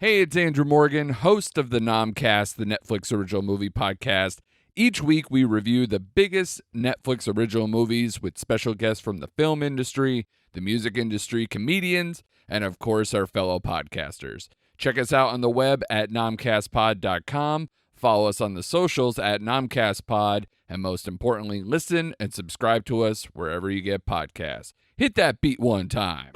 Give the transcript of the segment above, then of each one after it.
Hey, it's Andrew Morgan, host of the Nomcast, the Netflix original movie podcast. Each week, we review the biggest Netflix original movies with special guests from the film industry, the music industry, comedians, and of course, our fellow podcasters. Check us out on the web at nomcastpod.com. Follow us on the socials at nomcastpod, and most importantly, listen and subscribe to us wherever you get podcasts. Hit that beat one time.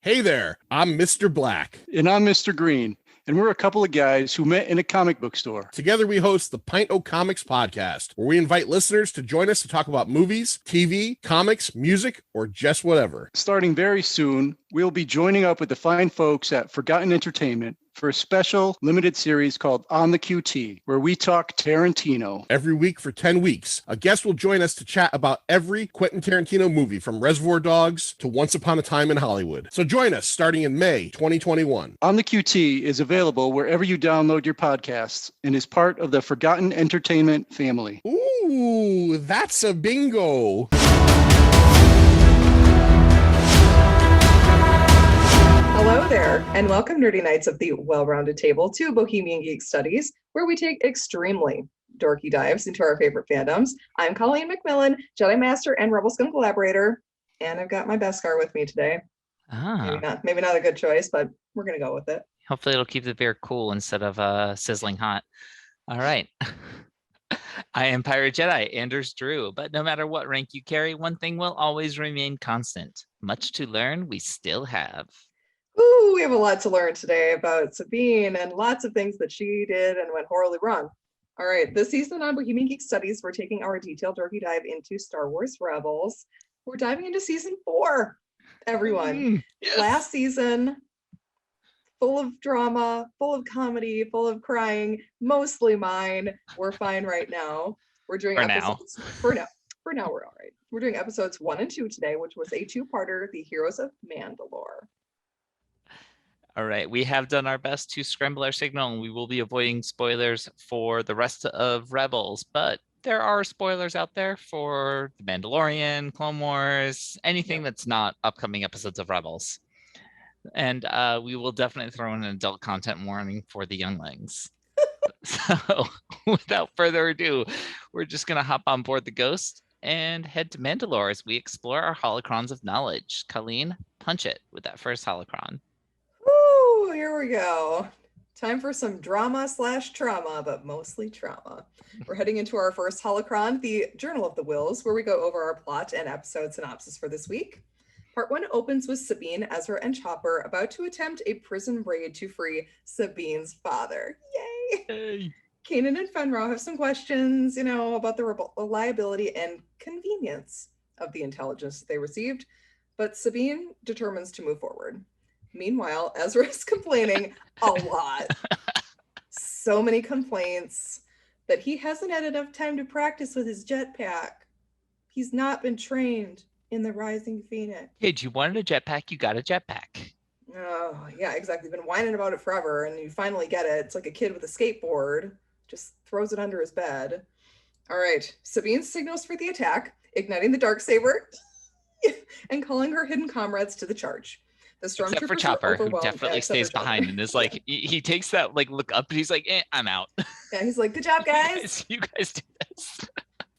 Hey there, I'm Mr. Black. And I'm Mr. Green. And we're a couple of guys who met in a comic book store. Together we host the Pint O' Comics podcast, where we invite listeners to join us to talk about movies, TV, comics, music, or just whatever. Starting very soon, we'll be joining up with the fine folks at Forgotten Entertainment for a special limited series called On the QT, where we talk Tarantino. Every week for 10 weeks, a guest will join us to chat about every Quentin Tarantino movie, from Reservoir Dogs to Once Upon a Time in Hollywood. So join us starting in May 2021. On the QT is available wherever you download your podcasts and is part of the Forgotten Entertainment family. Ooh, that's a bingo. Hello there, and welcome, Nerdy Knights of the Well-Rounded Table, to Bohemian Geek Studies, where we take extremely dorky dives into our favorite fandoms. I'm Colleen McMillan, Jedi Master and Rebel Scum collaborator, and I've got my Beskar with me today. Maybe not a good choice, but we're going to go with it. Hopefully it'll keep the beer cool instead of sizzling hot. All right. I am Pirate Jedi, Anders Drew, but no matter what rank you carry, one thing will always remain constant. Much to learn, we still have. Ooh, we have a lot to learn today about Sabine and lots of things that she did and went horribly wrong. All right, this season on Bohemian Geek Studies, we're taking our detailed dorky dive into Star Wars Rebels. We're diving into season 4, everyone. Yes. Last season, full of drama, full of comedy, full of crying, mostly mine. We're fine right now. We're doing episodes. For now, we're all right. We're doing episodes 1 and 2 today, which was a 2-parter, The Heroes of Mandalore. All right, we have done our best to scramble our signal, and we will be avoiding spoilers for the rest of Rebels, but there are spoilers out there for The Mandalorian, Clone Wars, anything that's not upcoming episodes of Rebels. And we will definitely throw in an adult content warning for the younglings. So without further ado, we're just going to hop on board the Ghost and head to Mandalore as we explore our holocrons of knowledge. Colleen, punch it with that first holocron. Woo, here we go. Time for some drama/trauma, but mostly trauma. We're heading into our first holocron, the Journal of the Wills, where we go over our plot and episode synopsis for this week. Part 1 opens with Sabine, Ezra, and Chopper about to attempt a prison raid to free Sabine's father. Yay! Kanan and Fenrir have some questions, about the reliability and convenience of the intelligence they received, but Sabine determines to move forward. Meanwhile, Ezra is complaining a lot. So many complaints that he hasn't had enough time to practice with his jetpack. He's not been trained in the Rising Phoenix. Hey, you wanted a jetpack, you got a jetpack. Oh, yeah, exactly. Been whining about it forever, and you finally get it. It's like a kid with a skateboard. Just throws it under his bed. All right, Sabine signals for the attack, igniting the Darksaber and calling her hidden comrades to the charge. The stormtroopers Except for Chopper, who definitely stays behind and is like, he takes that look up and he's like, I'm out. Yeah, he's like, good job, guys. You guys do this.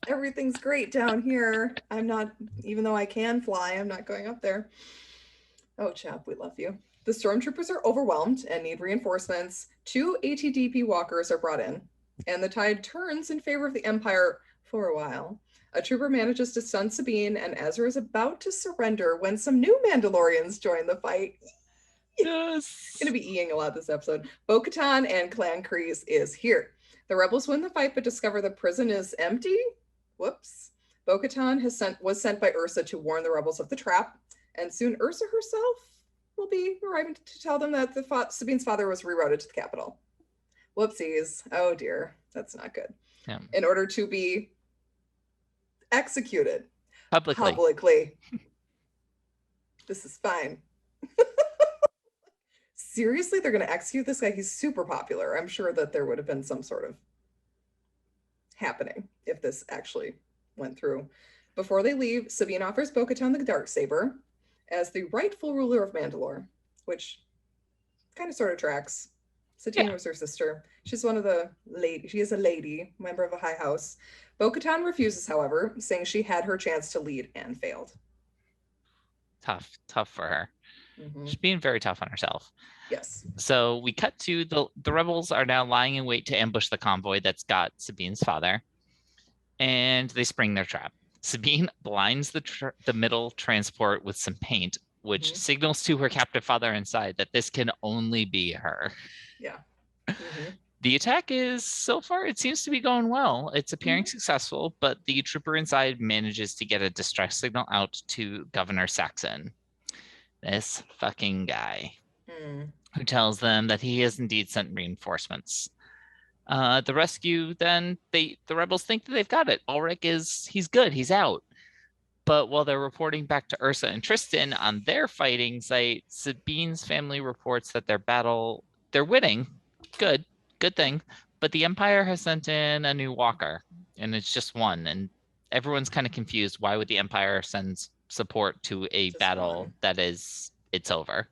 Everything's great down here. I'm not, even though I can fly, I'm not going up there. Oh, Chap, we love you. The stormtroopers are overwhelmed and need reinforcements. 2 ATDP walkers are brought in, and the tide turns in favor of the Empire for a while. A trooper manages to stun Sabine, and Ezra is about to surrender when some new Mandalorians join the fight. Yes. Gonna be eating a lot this episode. Bo-Katan and Clan Kryze is here. The rebels win the fight, but discover the prison is empty. Whoops. Bo-Katan was sent by Ursa to warn the rebels of the trap, and soon Ursa herself will be arriving to tell them that Sabine's father was rerouted to the capital. Whoopsies. Oh dear, that's not good. Yeah. In order to be executed publicly. This is fine. Seriously, they're going to execute this guy? He's super popular. I'm sure that there would have been some sort of happening if this actually went through. Before they leave, Sabine offers Bo-Katan the Darksaber, as the rightful ruler of Mandalore, which kind of sort of tracks. Satine was her sister. She's one of the lady. She is a lady, member of a high house. Bo-Katan refuses, however, saying she had her chance to lead and failed. Tough for her. Mm-hmm. She's being very tough on herself. Yes. So we cut to the rebels are now lying in wait to ambush the convoy that's got Sabine's father, and they spring their trap. Sabine blinds the middle transport with some paint, which signals to her captive father inside that this can only be her. Yeah. Mm-hmm. The attack is, so far, it seems to be going well. It's appearing successful, but the trooper inside manages to get a distress signal out to Governor Saxon. This fucking guy. Who tells them that he has indeed sent reinforcements. The rescue, then, the rebels think that they've got it. Ulrich he's good, he's out. But while they're reporting back to Ursa and Tristan on their fighting site, Sabine's family reports that they're winning. Good thing. But the Empire has sent in a new walker, and it's just one. And everyone's kind of confused. Why would the Empire send support to a battle that it's over?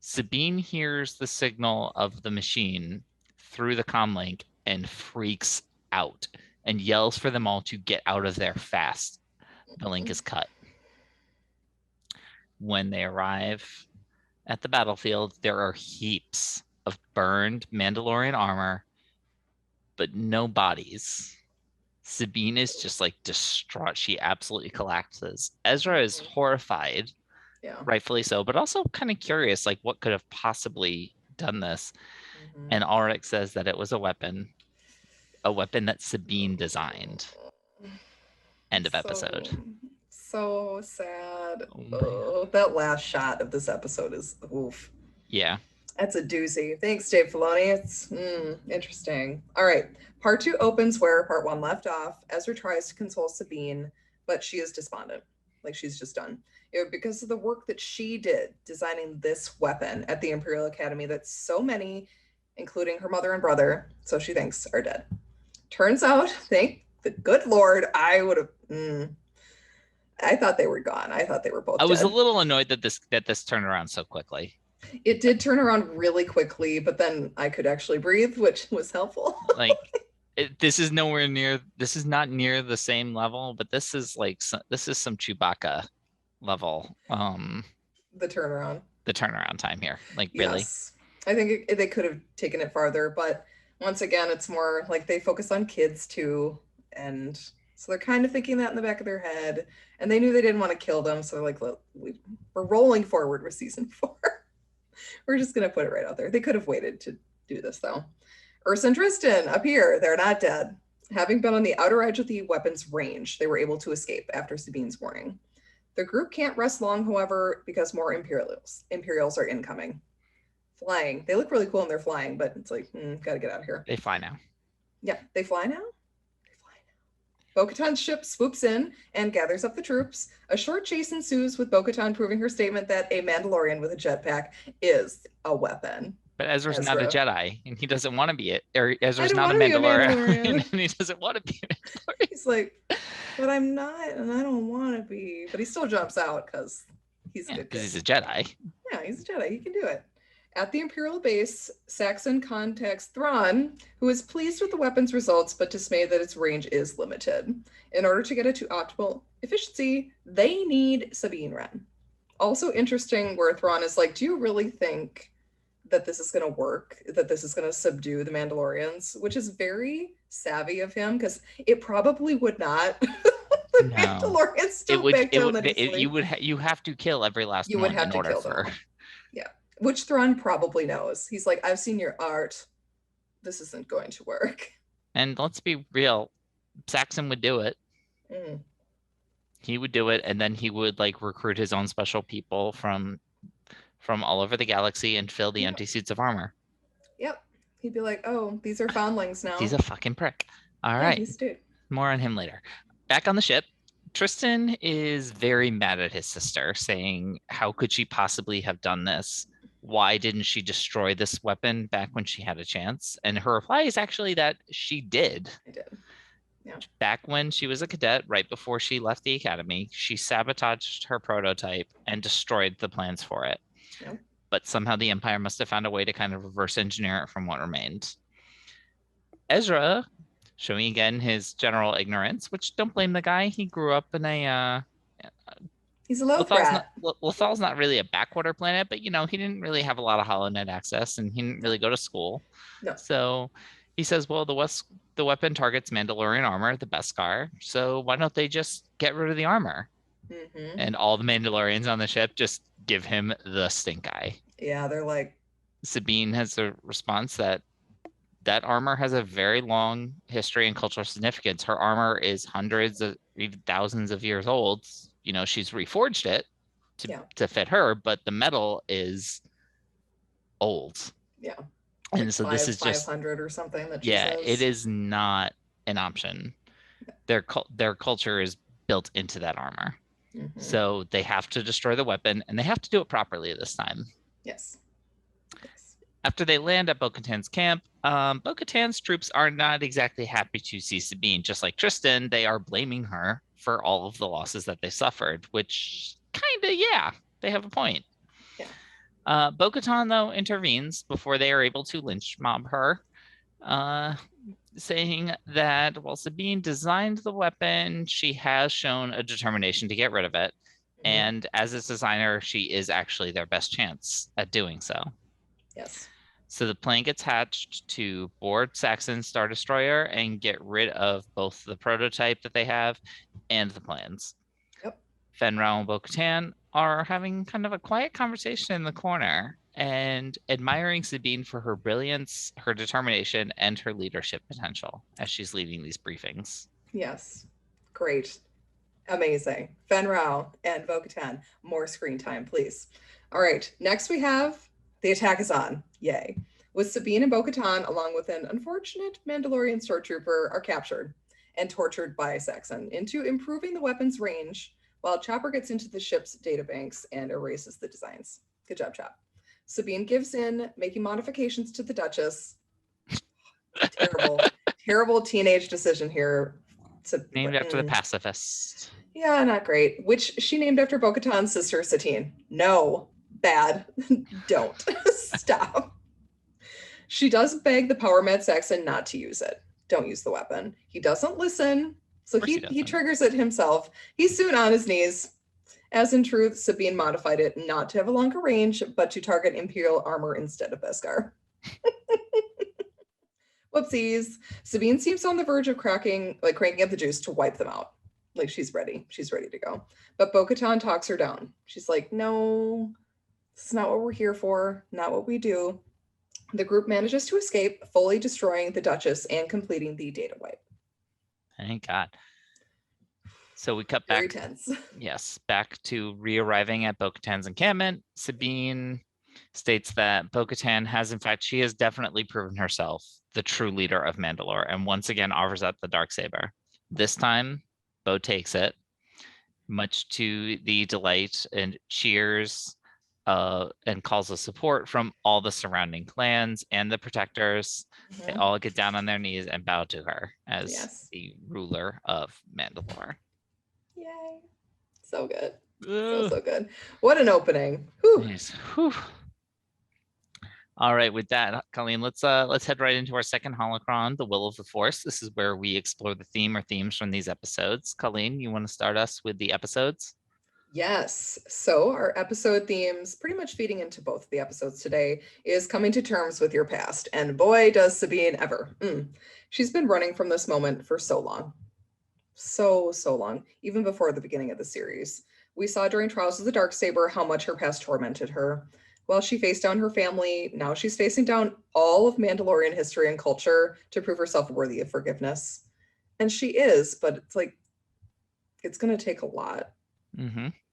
Sabine hears the signal of the machine through the comlink and freaks out and yells for them all to get out of there fast. The link is cut. When they arrive at the battlefield, there are heaps of burned Mandalorian armor, but no bodies. Sabine is just like distraught. She absolutely collapses. Ezra is horrified. Yeah. Rightfully so, but also kind of curious, like what could have possibly done this. And Ulrich says that it was a weapon that Sabine designed. End of episode. So sad. Oh, that last shot of this episode is oof. Yeah. That's a doozy. Thanks, Dave Filoni. It's interesting. All right. Part 2 opens where Part 1 left off. Ezra tries to console Sabine, but she is despondent. Like she's just done. Because of the work that she did designing this weapon at the Imperial Academy that so many, including her mother and brother, so she thinks, are dead. Turns out, thank the good Lord, I would have... I thought they were gone. I thought they were both dead. I was a little annoyed that this turned around so quickly. It did turn around really quickly, but then I could actually breathe, which was helpful. Like, this is nowhere near... This is not near the same level, but this is some Chewbacca level. The turnaround time here, like, really. Yes. I think they could have taken it farther, but once again, it's more like they focus on kids too, and so they're kind of thinking that in the back of their head, and they knew they didn't want to kill them, so they're like, look, we're rolling forward with season 4. We're just gonna put it right out there. They could have waited to do this though. Ursa and Tristan up here, they're not dead. Having been on the outer edge of the weapon's range, they were able to escape after Sabine's warning. The group can't rest long, however, because more Imperials are incoming. Flying. They look really cool when they're flying, but it's like, gotta get out of here. They fly now. Yeah, they fly now? Bo-Katan's ship swoops in and gathers up the troops. A short chase ensues with Bo-Katan proving her statement that a Mandalorian with a jetpack is a weapon. But Ezra's not a Jedi, and he doesn't want to be it. Or Ezra's not a Mandalorian, and he doesn't want to be a Mandalorian. He's like, but I'm not, and I don't want to be. But he still jumps out because he's good. Because he's a Jedi. Yeah, he's a Jedi. He can do it. At the Imperial base, Saxon contacts Thrawn, who is pleased with the weapon's results, but dismayed that its range is limited. In order to get it to optimal efficiency, they need Sabine Wren. Also interesting where Thrawn is like, do you really think that this is going to work, that this is going to subdue the Mandalorians, which is very savvy of him, because it probably would not. Mandalorians still you have to kill every last one in order for... Yeah, which Thrawn probably knows. He's like, I've seen your art. This isn't going to work. And let's be real, Saxon would do it. He would do it, and then he would like recruit his own special people from all over the galaxy and fill the empty suits of armor. Yep. He'd be like, oh, these are foundlings now. He's a fucking prick. All right. He's a dude. More on him later. Back on the ship, Tristan is very mad at his sister, saying, how could she possibly have done this? Why didn't she destroy this weapon back when she had a chance? And her reply is actually that she did. I did. Back when she was a cadet, right before she left the academy, she sabotaged her prototype and destroyed the plans for it. Yep. But somehow the Empire must have found a way to kind of reverse engineer it from what remained. Ezra, showing again his general ignorance, which don't blame the guy. He grew up in a He's a low rat. Lethal's not really a backwater planet, but he didn't really have a lot of HoloNet access, and he didn't really go to school. No. So he says, well, the weapon targets Mandalorian armor, the Beskar, so why don't they just get rid of the armor? Mm-hmm. And all the Mandalorians on the ship just give him the stink eye. Yeah, they're like... Sabine has a response that armor has a very long history and cultural significance. Her armor is hundreds of, even thousands of years old. She's reforged it to fit her, but the metal is old. Yeah. And so this is just 500 or something. it is not an option. Their culture is built into that armor. Mm-hmm. So they have to destroy the weapon, and they have to do it properly this time. Yes. After they land at Bo-Katan's camp, Bo-Katan's troops are not exactly happy to see Sabine. Just like Tristan, they are blaming her for all of the losses that they suffered, which they have a point. Yeah. Bo-Katan, though, intervenes before they are able to lynch mob her, saying that while Sabine designed the weapon, she has shown a determination to get rid of it. Mm-hmm. And as its designer, she is actually their best chance at doing so. Yes. So the plan gets hatched to board Saxon's Star Destroyer and get rid of both the prototype that they have and the plans. Yep. Fen Rao and Bo-Katan are having kind of a quiet conversation in the corner and admiring Sabine for her brilliance, her determination, and her leadership potential as she's leading these briefings. Yes. Great. Amazing. Fen Rao and Bo-Katan. More screen time, please. All right. Next we have The Attack is On. Yay. With Sabine and Bo-Katan, along with an unfortunate Mandalorian stormtrooper, are captured and tortured by Saxon into improving the weapon's range while Chopper gets into the ship's databanks and erases the designs. Good job, Chop. Sabine gives in, making modifications to the Duchess. Terrible teenage decision here. Named after the pacifist. Yeah, not great. Which she named after Bo-Katan's sister, Satine. No. Bad. Don't. Stop. She does beg the power mad Saxon not to use it. Don't use the weapon. He doesn't listen, so he triggers it himself. He's soon on his knees. As in truth, Sabine modified it not to have a longer range, but to target Imperial armor instead of Beskar. Whoopsies. Sabine seems on the verge of cranking up the juice to wipe them out. Like she's ready. She's ready to go. But Bo-Katan talks her down. She's like, no, this is not what we're here for. Not what we do. The group manages to escape, fully destroying the Duchess and completing the data wipe. Thank God. So we cut back. Very tense. Yes, back to re-arriving at Bo-Katan's encampment. Sabine states that Bo-Katan has, in fact, she has definitely proven herself the true leader of Mandalore, and once again offers up the Darksaber. This time, Bo takes it, much to the delight and cheers and calls of support from all the surrounding clans and the protectors. Mm-hmm. They all get down on their knees and bow to her as the ruler of Mandalore. Yay. So good. So good. What an opening. Whew. Nice. Whew. All right, with that, Colleen, let's head right into our second holocron, The Will of the Force. This is where we explore the theme or themes from these episodes. Colleen, you want to start us with the episodes? Yes. So our episode themes, pretty much feeding into both of the episodes today, is coming to terms with your past. And boy, does Sabine ever. She's been running from this moment for so long. So long. Even before the beginning of the series. We saw during Trials of the Darksaber how much her past tormented her. While she faced down her family, now she's facing down all of Mandalorian history and culture to prove herself worthy of forgiveness. And she is, but it's like, it's going to take a lot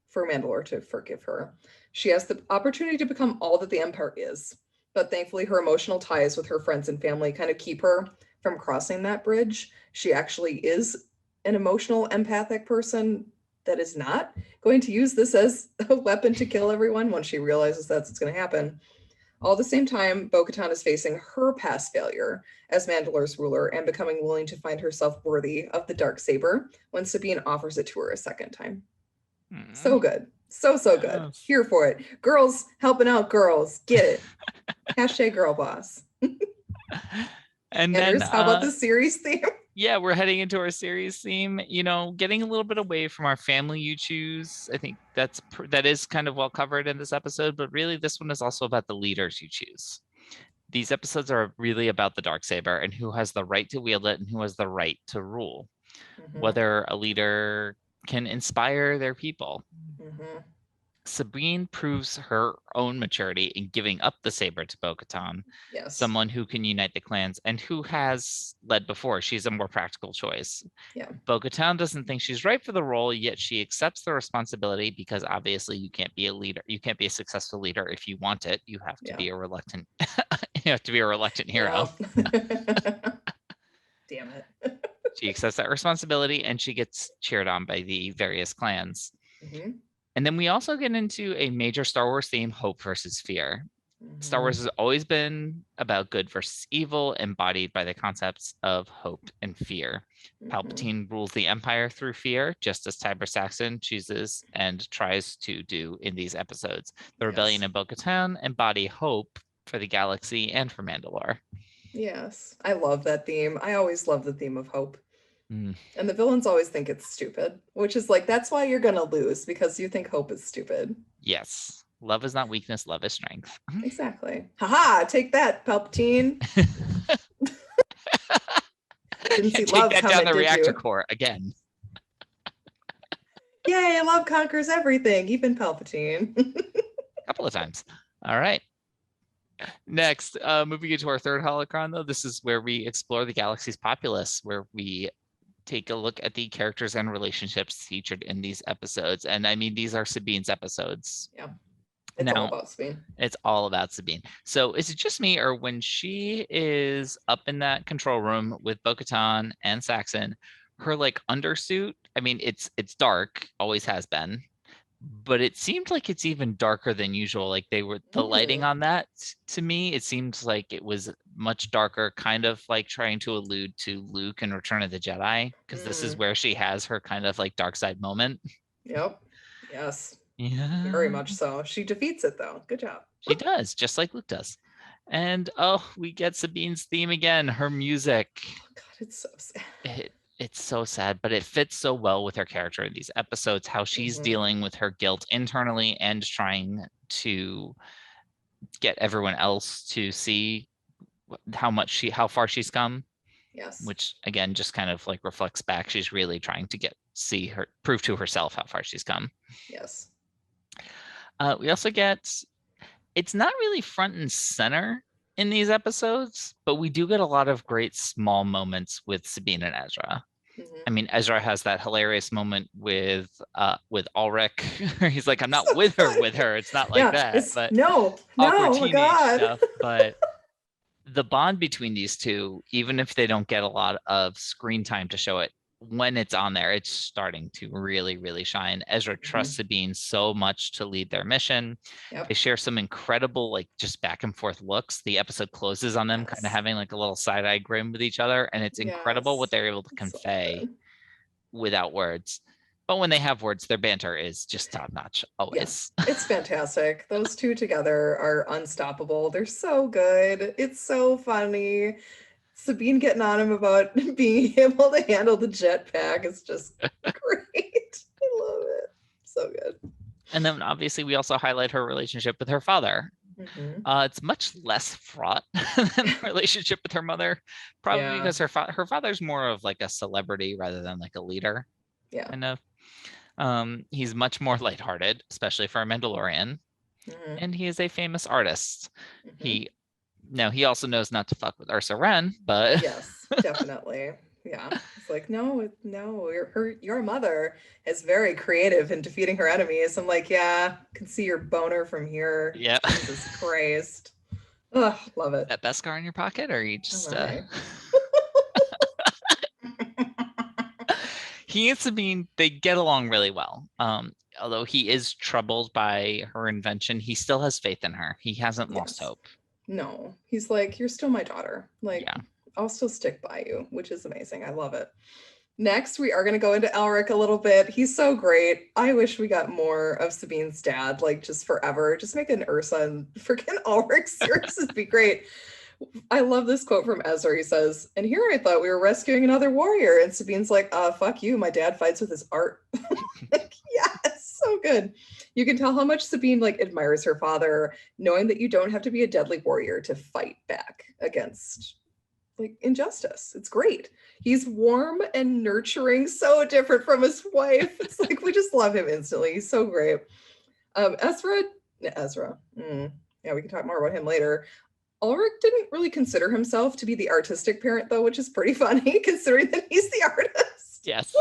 for Mandalore to forgive her. She has the opportunity to become all that the Empire is, but thankfully her emotional ties with her friends and family kind of keep her from crossing that bridge. She actually is an emotional, empathic person that is not going to use this as a weapon to kill everyone when she realizes that's what's going to happen. All at the same time, Bo-Katan is facing her past failure as Mandalore's ruler and becoming willing to find herself worthy of the Darksaber when Sabine offers it to her a second time. So good. So good. Yes. Here for it. Girls helping out girls. Get it. Hashtag girl boss. And Anders, then how about the series theme? yeah, we're heading into our series theme, getting a little bit away from our family you choose. I think that is kind of well covered in this episode, but really this one is also about the leaders you choose. These episodes are really about the Darksaber and who has the right to wield it and who has the right to rule. Whether a leader can inspire their people. Sabine proves her own maturity in giving up the saber to Bo-Katan, Yes. someone who can unite the clans and who has led before. She's a more practical choice. Yeah. Bo-Katan doesn't think she's right for the role, yet she accepts the responsibility because obviously you can't be a leader. You can't be a successful leader if you want it. You have to be a reluctant. You have to be a reluctant hero. Damn it. She accepts that responsibility and she gets cheered on by the various clans. And then we also get into a major Star Wars theme, hope versus fear. Star Wars has always been about good versus evil, embodied by the concepts of hope and fear. Palpatine rules the Empire through fear, just as Tiber Saxon chooses and tries to do in these episodes. The Rebellion and Bo-Katan embody hope for the galaxy and for Mandalore. Yes, I love that theme. I always love the theme of hope. And the villains always think it's stupid, which is like, that's why you're going to lose, because you think hope is stupid. Yes. Love is not weakness, love is strength. Exactly. Haha, take that, Palpatine. Didn't see Take love that coming, down the did reactor you? core again. Yay, love conquers everything, even Palpatine. A couple of times. All right. Next, moving into our third holocron, though, this is where we explore the galaxy's populace, where we take a look at the characters and relationships featured in these episodes. And I mean, these are Sabine's episodes. Yeah. It's all about Sabine. It's all about Sabine. So is it just me, or when she is up in that control room with Bo-Katan and Saxon, her like undersuit, I mean, it's dark, always has been, but it seemed like it's even darker than usual. Like the lighting on that, to me, it seemed like it was much darker, kind of like trying to allude to Luke in Return of the Jedi, because this is where she has her kind of like dark side moment. Yep. Yes. Yeah. Very much so. She defeats it though. Good job. She does, just like Luke does. And we get Sabine's theme again, her music. Oh, God, it's so sad. It's so sad, but it fits so well with her character in these episodes, how she's dealing with her guilt internally and trying to get everyone else to see how far she's come. Yes. Which again, just kind of like reflects back. She's really trying to prove to herself how far she's come. Yes. We also get, it's not really front and center in these episodes, but we do get a lot of great small moments with Sabine and Ezra. I mean, Ezra has that hilarious moment with Ulrich. He's like, I'm not So with funny. her. It's not like that. But no, awkward oh my teenage God. stuff. But the bond between these two, even if they don't get a lot of screen time to show it, when it's on there, it's starting to really, really shine. Ezra trusts Sabine so much to lead their mission. Yep. They share some incredible, like, just back and forth looks. The episode closes on them kind of having like a little side-eye grin with each other, and it's incredible what they're able to convey without words. But when they have words, their banter is just top-notch always. Yeah, it's fantastic. Those two together are unstoppable. They're so good. It's so funny. Sabine getting on him about being able to handle the jetpack is just great. I love it. So good. And then obviously we also highlight her relationship with her father. It's much less fraught than the relationship with her mother, probably because her father's more of like a celebrity rather than like a leader. Yeah. Kind of. He's much more lighthearted, especially for a Mandalorian. And he is a famous artist. He also knows not to fuck with Ursa Wren, but yes, definitely. Yeah. It's like, no, your mother is very creative in defeating her enemies. I'm like, yeah, can see your boner from here. Yeah. Jesus Christ. Ugh, love it. That Beskar in your pocket, or you just he and Sabine, they get along really well. Although he is troubled by her invention, he still has faith in her. He hasn't lost hope. No, he's like, you're still my daughter. Like, Yeah. I'll still stick by you, which is amazing. I love it. Next, we are going to go into Elric a little bit. He's so great. I wish we got more of Sabine's dad, like just forever. Just make an Ursa and freaking Elric series would be great. I love this quote from Ezra. He says, and here I thought we were rescuing another warrior. And Sabine's like, fuck you. My dad fights with his art. Like, yes, so good. You can tell how much Sabine like admires her father, knowing that you don't have to be a deadly warrior to fight back against like injustice. It's great. He's warm and nurturing, so different from his wife. It's like we just love him instantly. He's so great. Ezra. Yeah, we can talk more about him later. Ulrich didn't really consider himself to be the artistic parent, though, which is pretty funny considering that he's the artist. Yes.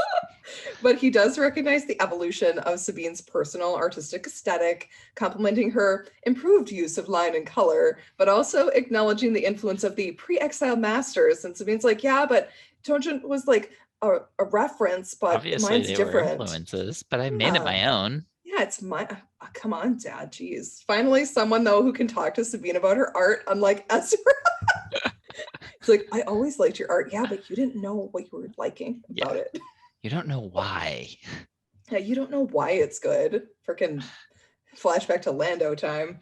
But he does recognize the evolution of Sabine's personal artistic aesthetic, complimenting her improved use of line and color, but also acknowledging the influence of the pre-exile masters. And Sabine's like, yeah, but Tonjin was like a reference, but Obviously mine's they different. were influences, but I made it my own. Yeah, it's my, come on, Dad, jeez. Finally, someone, though, who can talk to Sabine about her art, unlike Ezra. It's like, I always liked your art. Yeah, but you didn't know what you were liking about it. You don't know why. Yeah, you don't know why it's good. Freaking flashback to Lando time.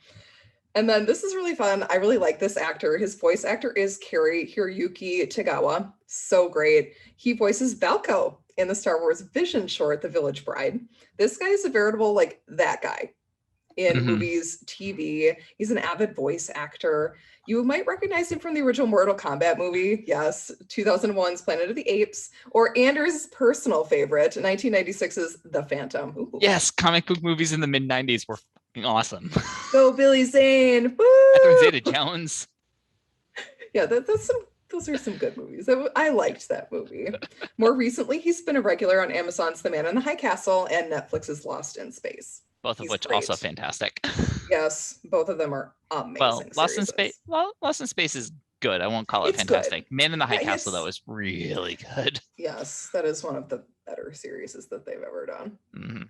And then this is really fun. I really like this actor. His voice actor is Hiroyuki Tagawa. So great. He voices Balco in the Star Wars Vision short, The Village Bride. This guy is a veritable, like, that guy in movies, TV. He's an avid voice actor. You might recognize him from the original Mortal Kombat movie. Yes, 2001's Planet of the Apes, or Anders' personal favorite, 1996's The Phantom. Ooh. Yes, comic book movies in the mid-90s were fucking awesome. Go Billy Zane. Woo! Catherine Zeta-Jones. Yeah, those are some good movies. I liked that movie. More recently, he's been a regular on Amazon's The Man in the High Castle and Netflix's Lost in Space. Both of which also fantastic. Yes, both of them are amazing. Well, Lost in Space is good. I won't call it fantastic. Good. Man in the High Castle, though, is really good. Yes, that is one of the better series that they've ever done. Mm-hmm.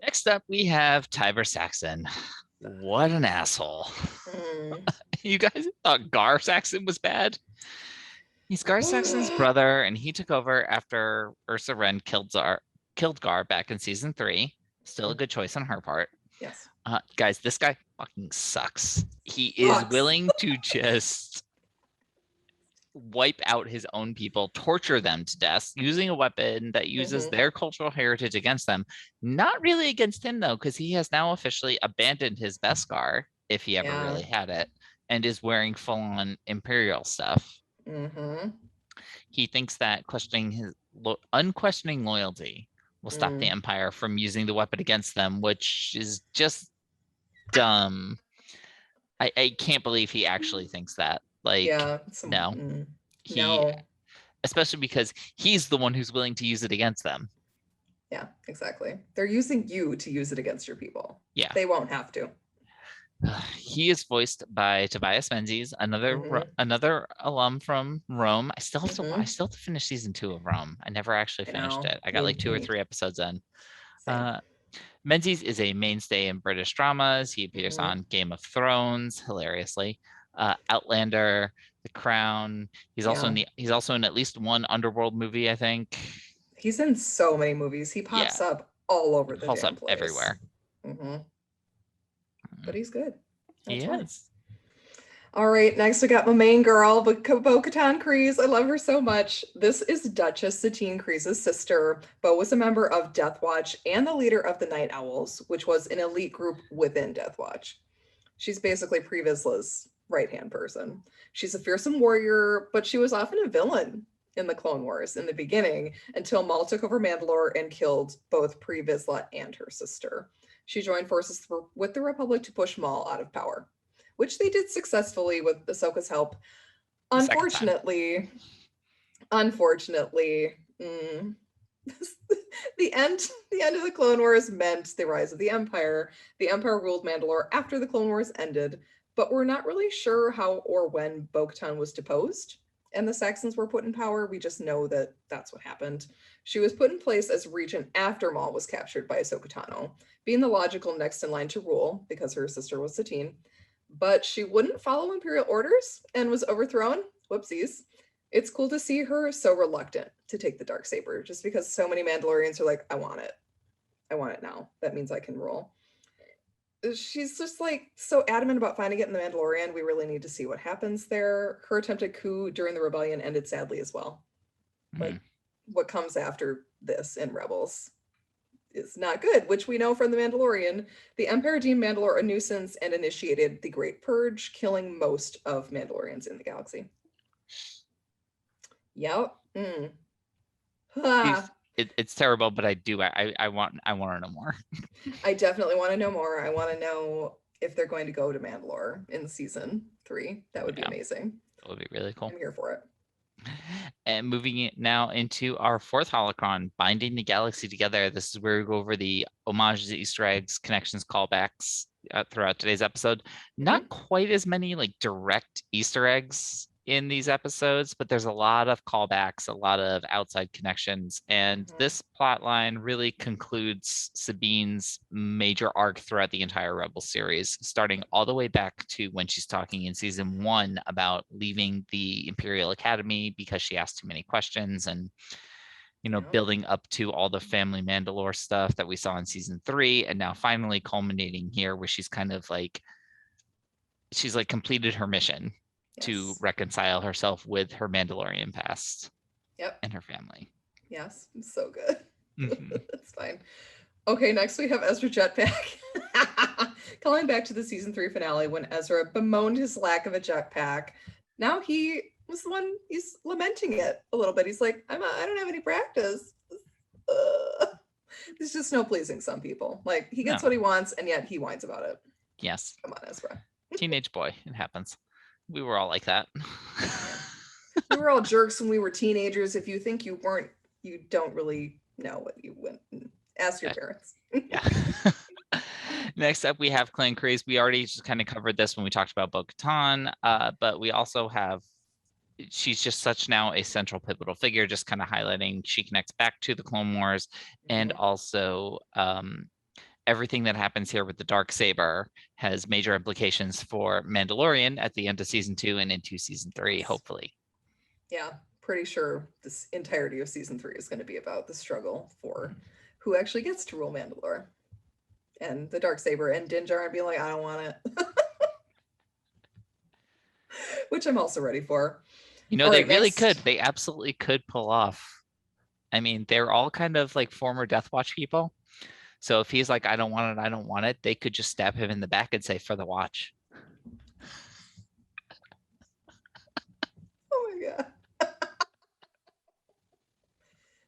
Next up, we have Tiber Saxon. What an asshole. You guys thought Gar Saxon was bad? He's Gar Saxon's brother, and he took over after Ursa Wren killed Gar back in season 3. Still a good choice on her part. Yes. Guys, this guy fucking sucks. He is willing to just wipe out his own people, torture them to death, using a weapon that uses their cultural heritage against them. Not really against him, though, because he has now officially abandoned his Beskar, if he ever really had it, and is wearing full-on Imperial stuff. He thinks that unquestioning loyalty will stop the Empire from using the weapon against them, which is just dumb. I can't believe he actually thinks that. Like, no. Especially because he's the one who's willing to use it against them. Yeah, exactly. They're using you to use it against your people. Yeah. They won't have to. He is voiced by Tobias Menzies, another alum from Rome. I still have to finish season 2 of Rome. I never actually finished it. I got like 2 or 3 episodes in. Menzies is a mainstay in British dramas. He appears on Game of Thrones, hilariously, Outlander, The Crown. He's also in at least one Underworld movie, I think. He's in so many movies. He pops up all over the pops damn up place. Everywhere. But he's good. He is. All right, next we got my main girl, Bo-Katan Kryze. I love her so much. This is Duchess Satine Kryze's sister. Bo was a member of Death Watch and the leader of the Night Owls, which was an elite group within Death Watch. She's basically Pre Vizsla's right-hand person. She's a fearsome warrior, but she was often a villain in the Clone Wars in the beginning until Maul took over Mandalore and killed both Pre Vizsla and her sister. She joined forces with the Republic to push Maul out of power, which they did successfully with Ahsoka's help. Unfortunately, the end of the Clone Wars meant the rise of the Empire. The Empire ruled Mandalore after the Clone Wars ended, but we're not really sure how or when Bo-Katan was deposed and the Saxons were put in power. We just know that that's what happened. She was put in place as regent after Maul was captured by Ahsoka Tano, being the logical next in line to rule because her sister was Satine. but she wouldn't follow Imperial orders and was overthrown. Whoopsies. It's cool to see her so reluctant to take the Darksaber, just because so many Mandalorians are like, I want it. I want it now. That means I can rule. She's just like so adamant about finding it in the Mandalorian. We really need to see what happens there. Her attempted coup during the rebellion ended sadly as well. Like what comes after this in Rebels is not good, which we know from the Mandalorian. The Empire deemed Mandalore a nuisance and initiated the Great Purge, killing most of Mandalorians in the galaxy. Yep. It's terrible, but I want to know more. I definitely want to know more. I want to know if they're going to go to Mandalore in season 3. That would be amazing. That would be really cool. I'm here for it. And moving it now into our 4th holocron, Binding the Galaxy Together. This is where we go over the homages, Easter eggs, connections, callbacks throughout today's episode. Not quite as many like direct Easter eggs in these episodes, but there's a lot of callbacks, a lot of outside connections, and this plot line really concludes Sabine's major arc throughout the entire Rebel series, starting all the way back to when she's talking in season 1 about leaving the Imperial Academy because she asked too many questions, and building up to all the family Mandalore stuff that we saw in season 3, and now finally culminating here where she's kind of like completed her mission to reconcile herself with her Mandalorian past and her family. Yes, so good. That's fine. Okay, next we have Ezra Jetpack. Calling back to the season 3 finale when Ezra bemoaned his lack of a jetpack. Now he was the one, he's lamenting it a little bit. He's like, I don't have any practice. There's just no pleasing some people. Like, he gets what he wants, and yet he whines about it. Yes. Come on, Ezra. Teenage boy, it happens. We were all like that. We were all jerks when we were teenagers. If you think you weren't, you don't really know what you went. Ask your parents. Next up, we have Clan Kryze. We already just kind of covered this when we talked about Bo-Katan, but we also have, she's just such now a central pivotal figure, just kind of highlighting she connects back to the Clone Wars, and also everything that happens here with the Darksaber has major implications for Mandalorian at the end of season 2 and into season 3, hopefully. Yeah, pretty sure this entirety of season 3 is going to be about the struggle for who actually gets to rule Mandalore. And the Darksaber and Din Djarin being like, I don't want it. Which I'm also ready for. They really could. They absolutely could pull off. I mean, they're all kind of like former Death Watch people. So if he's like, I don't want it, they could just stab him in the back and say, for the watch. Oh my God.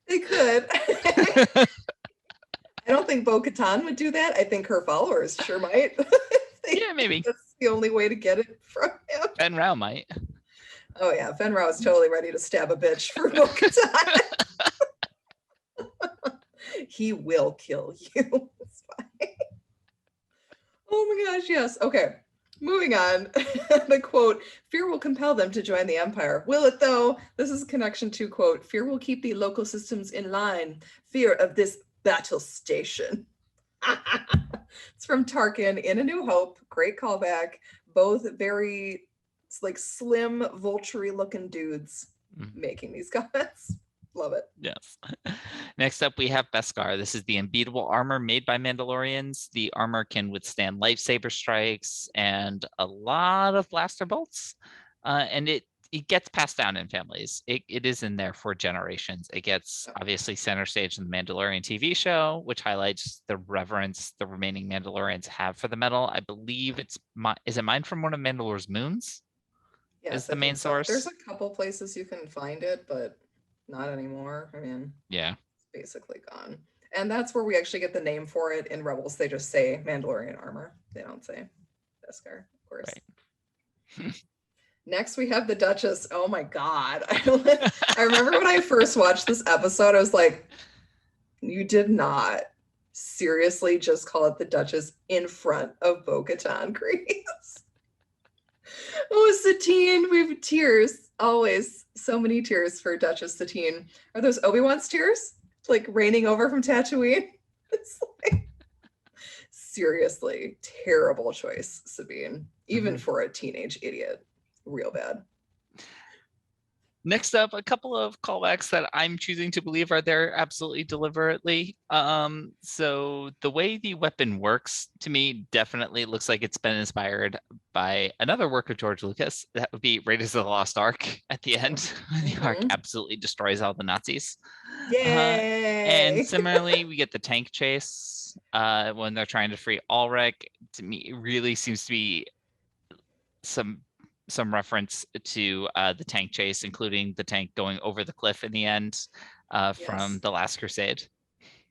They could. I don't think Bo-Katan would do that. I think her followers sure might. Yeah, maybe. That's the only way to get it from him. Ben Rao might. Oh yeah, Ben Rao is totally ready to stab a bitch for Bo-Katan. He will kill you. It's fine. Oh my gosh, yes. Okay, moving on. The quote, fear will compel them to join the Empire. Will it though? This is a connection to quote, fear will keep the local systems in line. Fear of this battle station. It's from Tarkin in A New Hope. Great callback. Both very like slim, vulture-y looking dudes making these comments. Love it. Yes. Next up, we have Beskar. This is the unbeatable armor made by Mandalorians. The armor can withstand lightsaber strikes and a lot of blaster bolts. And it gets passed down in families. It is in there for generations. It gets obviously center stage in the Mandalorian TV show, which highlights the reverence the remaining Mandalorians have for the metal. I believe is it mined from one of Mandalore's moons? Yes, is the main source. There's a couple places you can find it, but not anymore. I mean, yeah, it's basically gone. And that's where we actually get the name for it in Rebels. They just say Mandalorian armor. They don't say Beskar, of course. Right. Next, we have the Duchess. Oh my God. I remember when I first watched this episode, I was like, you did not seriously just call it the Duchess in front of Bo-Katan, Kryze. Oh, Satine, we have tears. Always so many tears for Duchess Satine. Are those Obi-Wan's tears? Like raining over from Tatooine? It's like, seriously terrible choice, Sabine, even for a teenage idiot. Real bad. Next up, a couple of callbacks that I'm choosing to believe are there absolutely deliberately. So the way the weapon works to me definitely looks like it's been inspired by another work of George Lucas. That would be Raiders of the Lost Ark at the end. The Ark absolutely destroys all the Nazis. Yay! And similarly, we get the tank chase when they're trying to free Ulrich. To me, it really seems to be some reference to the tank chase, including the tank going over the cliff in the end from The Last Crusade.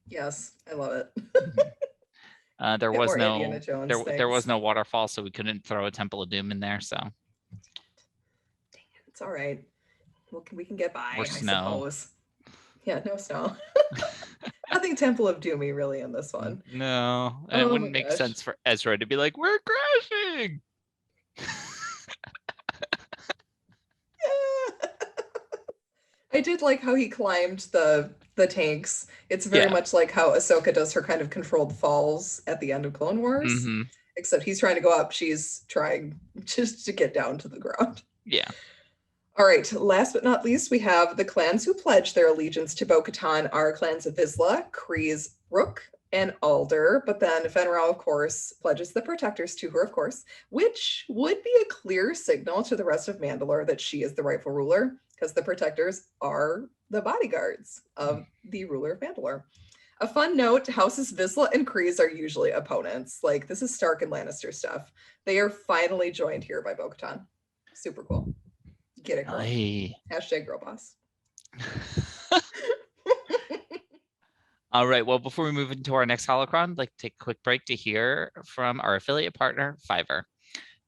Yes, I love it. There Get was more no Indiana Jones there was things. no waterfall, so we couldn't throw a Temple of Doom in there. So Dang it, it's all right. We can get by, or I snow. suppose. Yeah, no snow. Nothing Temple of Doomy really in this one. No, and it Oh wouldn't my make gosh. sense for Ezra to be like, "We're crashing." I did like how he climbed the tanks. It's very much like how Ahsoka does her kind of controlled falls at the end of Clone Wars. Mm-hmm. Except he's trying to go up, she's trying just to get down to the ground. Yeah. All right, last but not least, we have the clans who pledge their allegiance to Bo-Katan are clans of Vizsla, Kryze, Rook, and Alder. But then Fenrir, of course, pledges the protectors to her, of course, which would be a clear signal to the rest of Mandalore that she is the rightful ruler, because the protectors are the bodyguards of the ruler of Mandalore. A fun note, houses Vizsla and Kryze are usually opponents. Like, this is Stark and Lannister stuff. They are finally joined here by Bo-Katan. Super cool. Get it, girl. Hashtag girl boss. All right. Well, before we move into our next Holocron, I'd like to take a quick break to hear from our affiliate partner, Fiverr.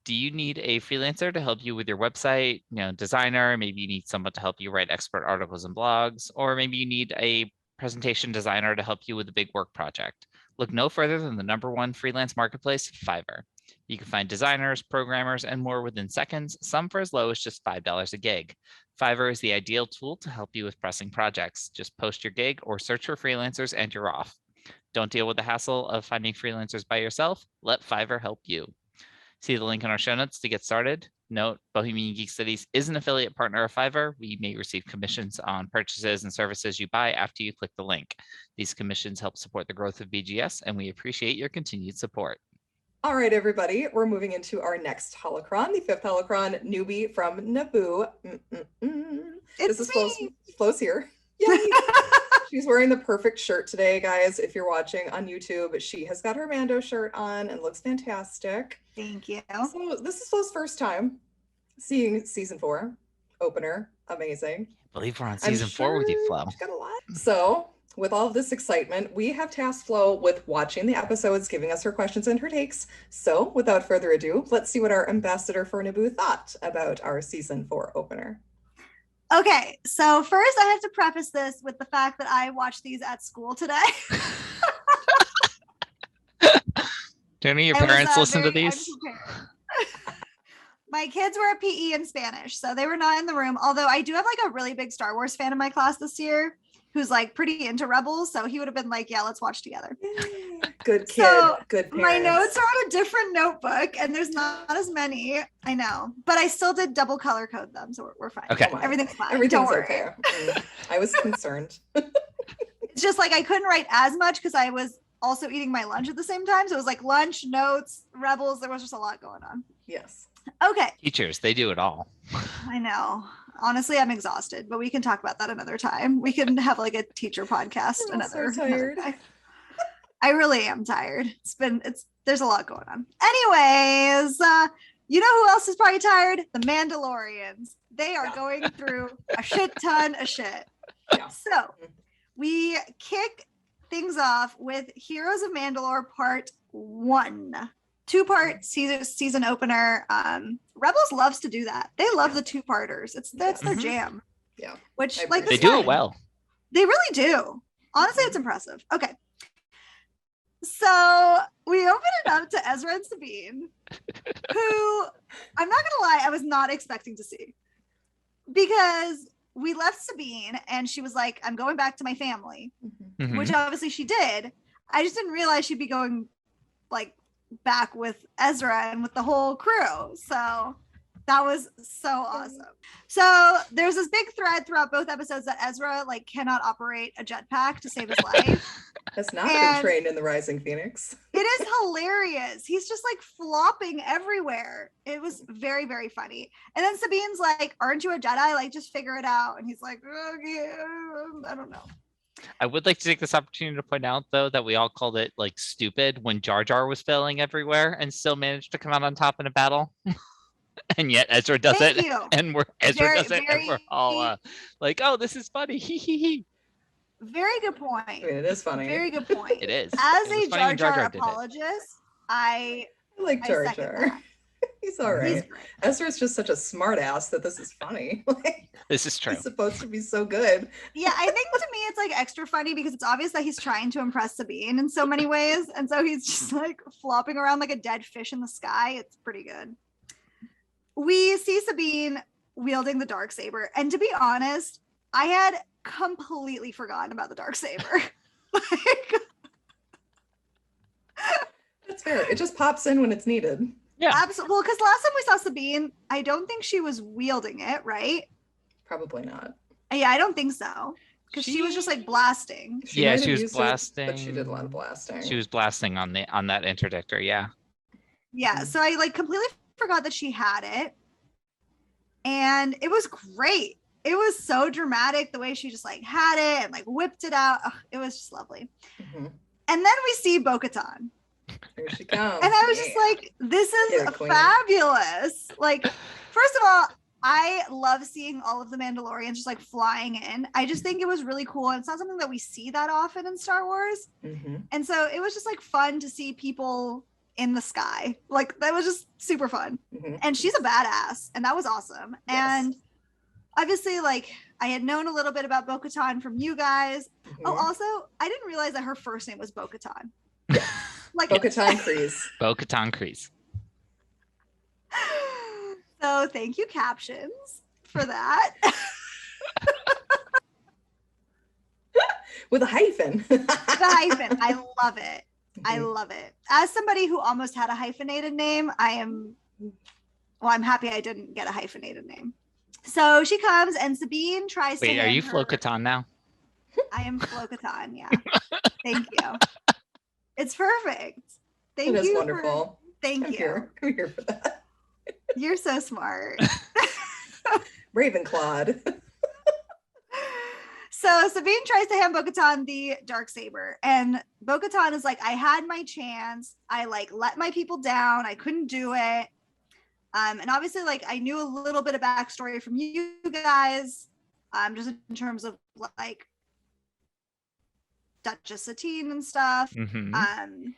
Do you need a freelancer to help you with your website, designer? Maybe you need someone to help you write expert articles and blogs, or maybe you need a presentation designer to help you with a big work project. Look no further than the #1 freelance marketplace, Fiverr. You can find designers, programmers, and more within seconds, some for as low as just $5 a gig. Fiverr is the ideal tool to help you with pressing projects. Just post your gig or search for freelancers and you're off. Don't deal with the hassle of finding freelancers by yourself. Let Fiverr help you. See the link in our show notes to get started. Note, Bohemian Geek Studies is an affiliate partner of Fiverr. We may receive commissions on purchases and services you buy after you click the link. These commissions help support the growth of BGS, and we appreciate your continued support. All right, everybody, we're moving into our next Holocron, the 5th Holocron, Newbie from Naboo. This is Flo's here. Yay! She's wearing the perfect shirt today, guys. If you're watching on YouTube, she has got her Mando shirt on and looks fantastic. Thank you. So this is Flo's first time seeing season 4 opener. Amazing. I believe we're on season 4 with you, Flo. She's got a lot. So with all of this excitement, we have tasked Flo with watching the episodes, giving us her questions and her takes. So without further ado, let's see what our ambassador for Naboo thought about our season 4 opener. Okay, so first I have to preface this with the fact that I watched these at school today. Do any of your parents listen to these? My kids were at PE in Spanish, so they were not in the room. Although I do have like a really big Star Wars fan in my class this year who's like pretty into Rebels. So he would have been like, yeah, let's watch together. Good kid, so good parents. My notes are on a different notebook and there's not as many. I know, but I still did double color code them. So we're fine. Okay. Everything's fine. Everything's Don't worry. okay. I was concerned. It's just like I couldn't write as much because I was also eating my lunch at the same time. So it was like lunch, notes, Rebels. There was just a lot going on. Yes. Okay. Teachers, they do it all. I know. Honestly, I'm exhausted, but we can talk about that another time. We can have like a teacher podcast. So tired. I really am tired. There's a lot going on. Anyways, you know who else is probably tired? The Mandalorians. They are going through a shit ton of shit. Yeah. So we kick things off with Heroes of Mandalore Part 1. 2-part season opener. Rebels loves to do that. They love the 2-parters. That's their jam. Yeah. Which they do it well. They really do. Honestly, it's impressive. Okay. So we open it up to Ezra and Sabine, who I'm not gonna lie, I was not expecting to see. Because we left Sabine and she was like, I'm going back to my family, which obviously she did. I just didn't realize she'd be going like back with Ezra and with the whole crew. So that was so awesome. So there's this big thread throughout both episodes that Ezra like cannot operate a jetpack to save his life. Has not been trained in the Rising Phoenix. It is hilarious. He's just like flopping everywhere. It was very, very funny. And then Sabine's like, aren't you a Jedi? Like, just figure it out. And he's like, okay, I don't know. I would like to take this opportunity to point out, though, that we all called it like stupid when Jar Jar was failing everywhere and still managed to come out on top in a battle. And yet Ezra does Thank it, you. and Ezra does it, and we're all like, "Oh, this is funny!" Hee hee hee. Very good point. I mean, it is funny. Very good point. It is. As It was a funny when Jar Jar did it. apologist, I like Jar second Jar. that. He's all right. He's great. Ezra's just such a smart ass that this is funny. Like, This is true. he's supposed to be so good. Yeah, I think to me it's like extra funny because it's obvious that he's trying to impress Sabine in so many ways. And so he's just like flopping around like a dead fish in the sky. It's pretty good. We see Sabine wielding the Darksaber. And to be honest, I had completely forgotten about the Darksaber. Like, That's fair. It just pops in when it's needed. Yeah. absolutely. Well, because last time we saw Sabine, I don't think she was wielding it, right? Probably not. Yeah, I don't think so. Because she was just like blasting. Yeah, might she have was used it, blasting. but she did a lot of blasting. She was blasting on that interdictor. Yeah. Yeah, so I like completely forgot that she had it. And it was great. It was so dramatic the way she just like had it and like whipped it out. Ugh, it was just lovely. Mhm. And then we see Bo-Katan. Here she comes. And I was just like, this is Yeah, queen. fabulous. Like, first of all, I love seeing all of the Mandalorians just like flying in. I just think it was really cool. And it's not something that we see that often in Star Wars. Mhm. And so it was just like fun to see people in the sky. Like, that was just super fun. Mhm. And she's a badass. And that was awesome. Yes. And obviously, like, I had known a little bit about Bo-Katan from you guys. Oh, Mhm. also, I didn't realize that her first name was Bo-Katan. Like, Bo-Katan Kryze. Bo-Katan Kryze. so thank you, captions, for that. With a hyphen. The hyphen. I love it. I Mhm. love it. As somebody who almost had a hyphenated name, I'm happy I didn't get a hyphenated name. So she comes and Sabine tries to Wait, are hand you her- Flo-Katan now? I am Flo-Katan, yeah. Thank you. It's perfect. Thank It is you. wonderful. Thank I'm you. here. I'm here for that. You're so smart. Ravenclawed. So Sabine tries to hand Bo-Katan the Darksaber, and Bo-Katan is like, I had my chance. I like let my people down. I couldn't do it. And obviously, like, I knew a little bit of backstory from you guys, just in terms of like Duchess Satine and stuff. Mhm.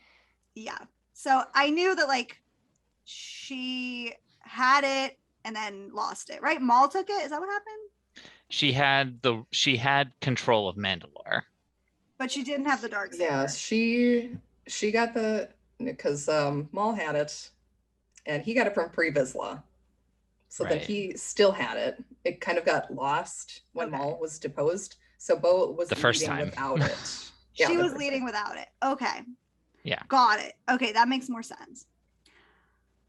Yeah. So I knew that like she had it and then lost it, right? Maul took it. Is that what happened? She had control of Mandalore. But she didn't have the Darksaber. Yeah, she got the, because Maul had it, and he got it from Pre Vizsla. So then Right. he still had it. It kind of got lost when Okay. Maul was deposed. So Bo was The first leading time. without it. Yeah, She the was first leading time. without it. Okay. Yeah. Got it. Okay, that makes more sense.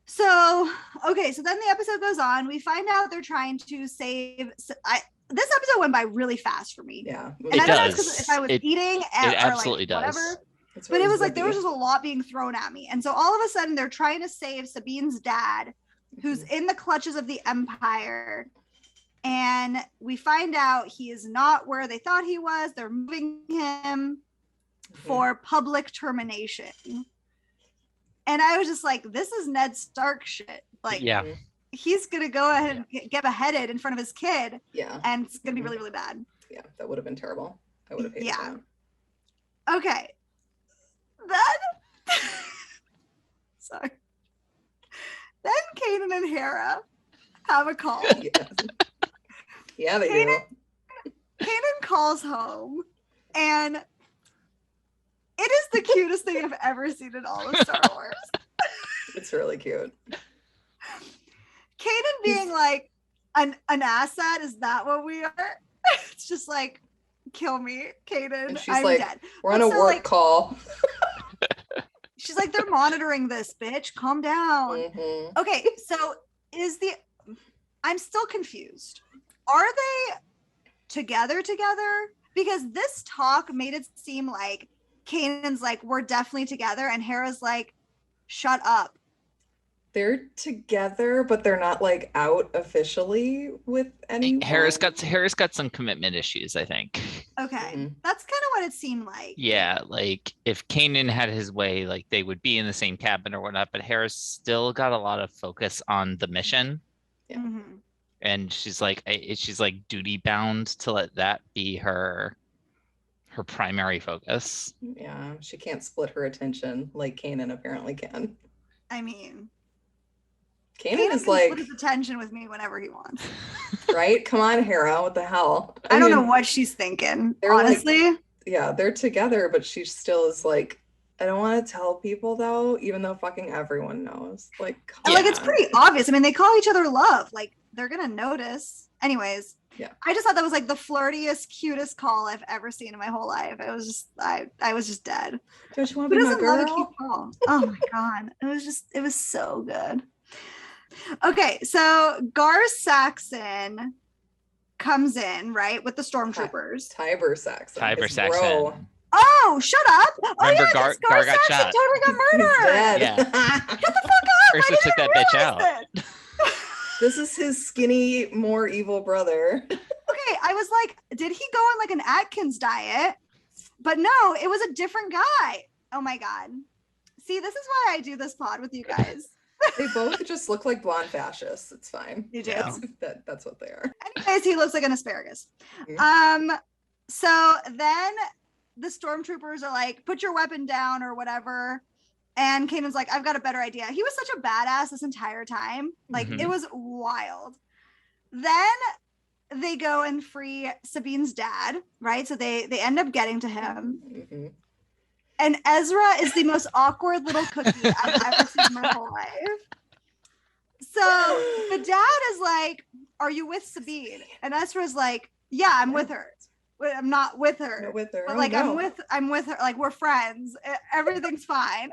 So, okay, so then the episode goes on. We find out they're trying to save. This episode went by really fast for me. Yeah. And It I don't know does. because if I was It- eating It or absolutely like does. whatever. It's But it really was like there was zippy. just a lot being thrown at me. And so all of a sudden they're trying to save Sabine's dad, who's in the clutches of the Empire. And we find out he is not where they thought he was. They're moving him for public termination. And I was just like, this is Ned Stark shit. Like, Yeah. he's going to go ahead and get beheaded in front of his kid. Yeah. And it's going to be really, really bad. Yeah. That would have been terrible. I would have hated Yeah. that. Okay. Then, sorry. Then Kanan and Hera have a call. Yeah. Yeah, they do. Kanan calls home, and it is the cutest thing I've ever seen in all of Star Wars. It's really cute. Kanan being like, an asset, is that what we are? It's just like, kill me, Kanan. And she's I'm like, dead. We're on a So, work like, call. She's like, they're monitoring this, bitch. Calm down. Mhm. Okay, so I'm still confused. Are they together? Because this talk made it seem like Kanan's like, we're definitely together, and Hera's like, shut up. They're together, but they're not like out officially with anyone. Harris got some commitment issues, I think. Okay, Mhm. that's kind of what it seemed like. Yeah, like if Kanan had his way, like they would be in the same cabin or whatnot, but Harris still got a lot of focus on the mission. Yeah. Mhm. And she's like duty bound to let that be her primary focus. Yeah, she can't split her attention like Kanan apparently can. I mean, Kanan is can like, split his attention with me whenever he wants. right? Come on, Hera, what the hell? I don't know mean, what she's thinking, they're like- honestly. Yeah, they're together, but she still is like, I don't want to tell people though, even though fucking everyone knows. Like, come And, like, it's on. pretty obvious. I mean, they call each other love. Like, they're gonna notice. Anyways, Yeah. I just thought that was like the flirtiest, cutest call I've ever seen in my whole life. It was just, I was just dead. Don't you want to Who be my doesn't love a cute girl? call? Oh my god, it was so good. Okay, so Gar Saxon comes in, right, with the stormtroopers. Tiber Saxon. Tiber His bro. Saxon. Oh, shut up! Oh Remember yeah, Gar- Gar Gar got Saxon shot. totally got He's murdered. dead. Yeah. Shut the fuck up! Ursa I didn't took that even bitch realize out. it. This is his skinny, more evil brother. Okay, I was like, did he go on like an Atkins diet? But no, it was a different guy. Oh my god. See, this is why I do this pod with you guys. They both just look like blonde fascists. It's fine. You do. That's what they are. Anyways, he looks like an asparagus. Mhm. So then the stormtroopers are like, put your weapon down or whatever. And Kanan's like, I've got a better idea. He was such a badass this entire time. Like, Mhm. it was wild. Then they go and free Sabine's dad, right? So they end up getting to him. Mhm. And Ezra is the most awkward little cookie I've ever seen in my whole life. So the dad is like, are you with Sabine? And Ezra's like, yeah, I'm with her. But I'm not with her. Not with her. But Oh, like, no. I'm with her. Like, we're friends. Everything's fine.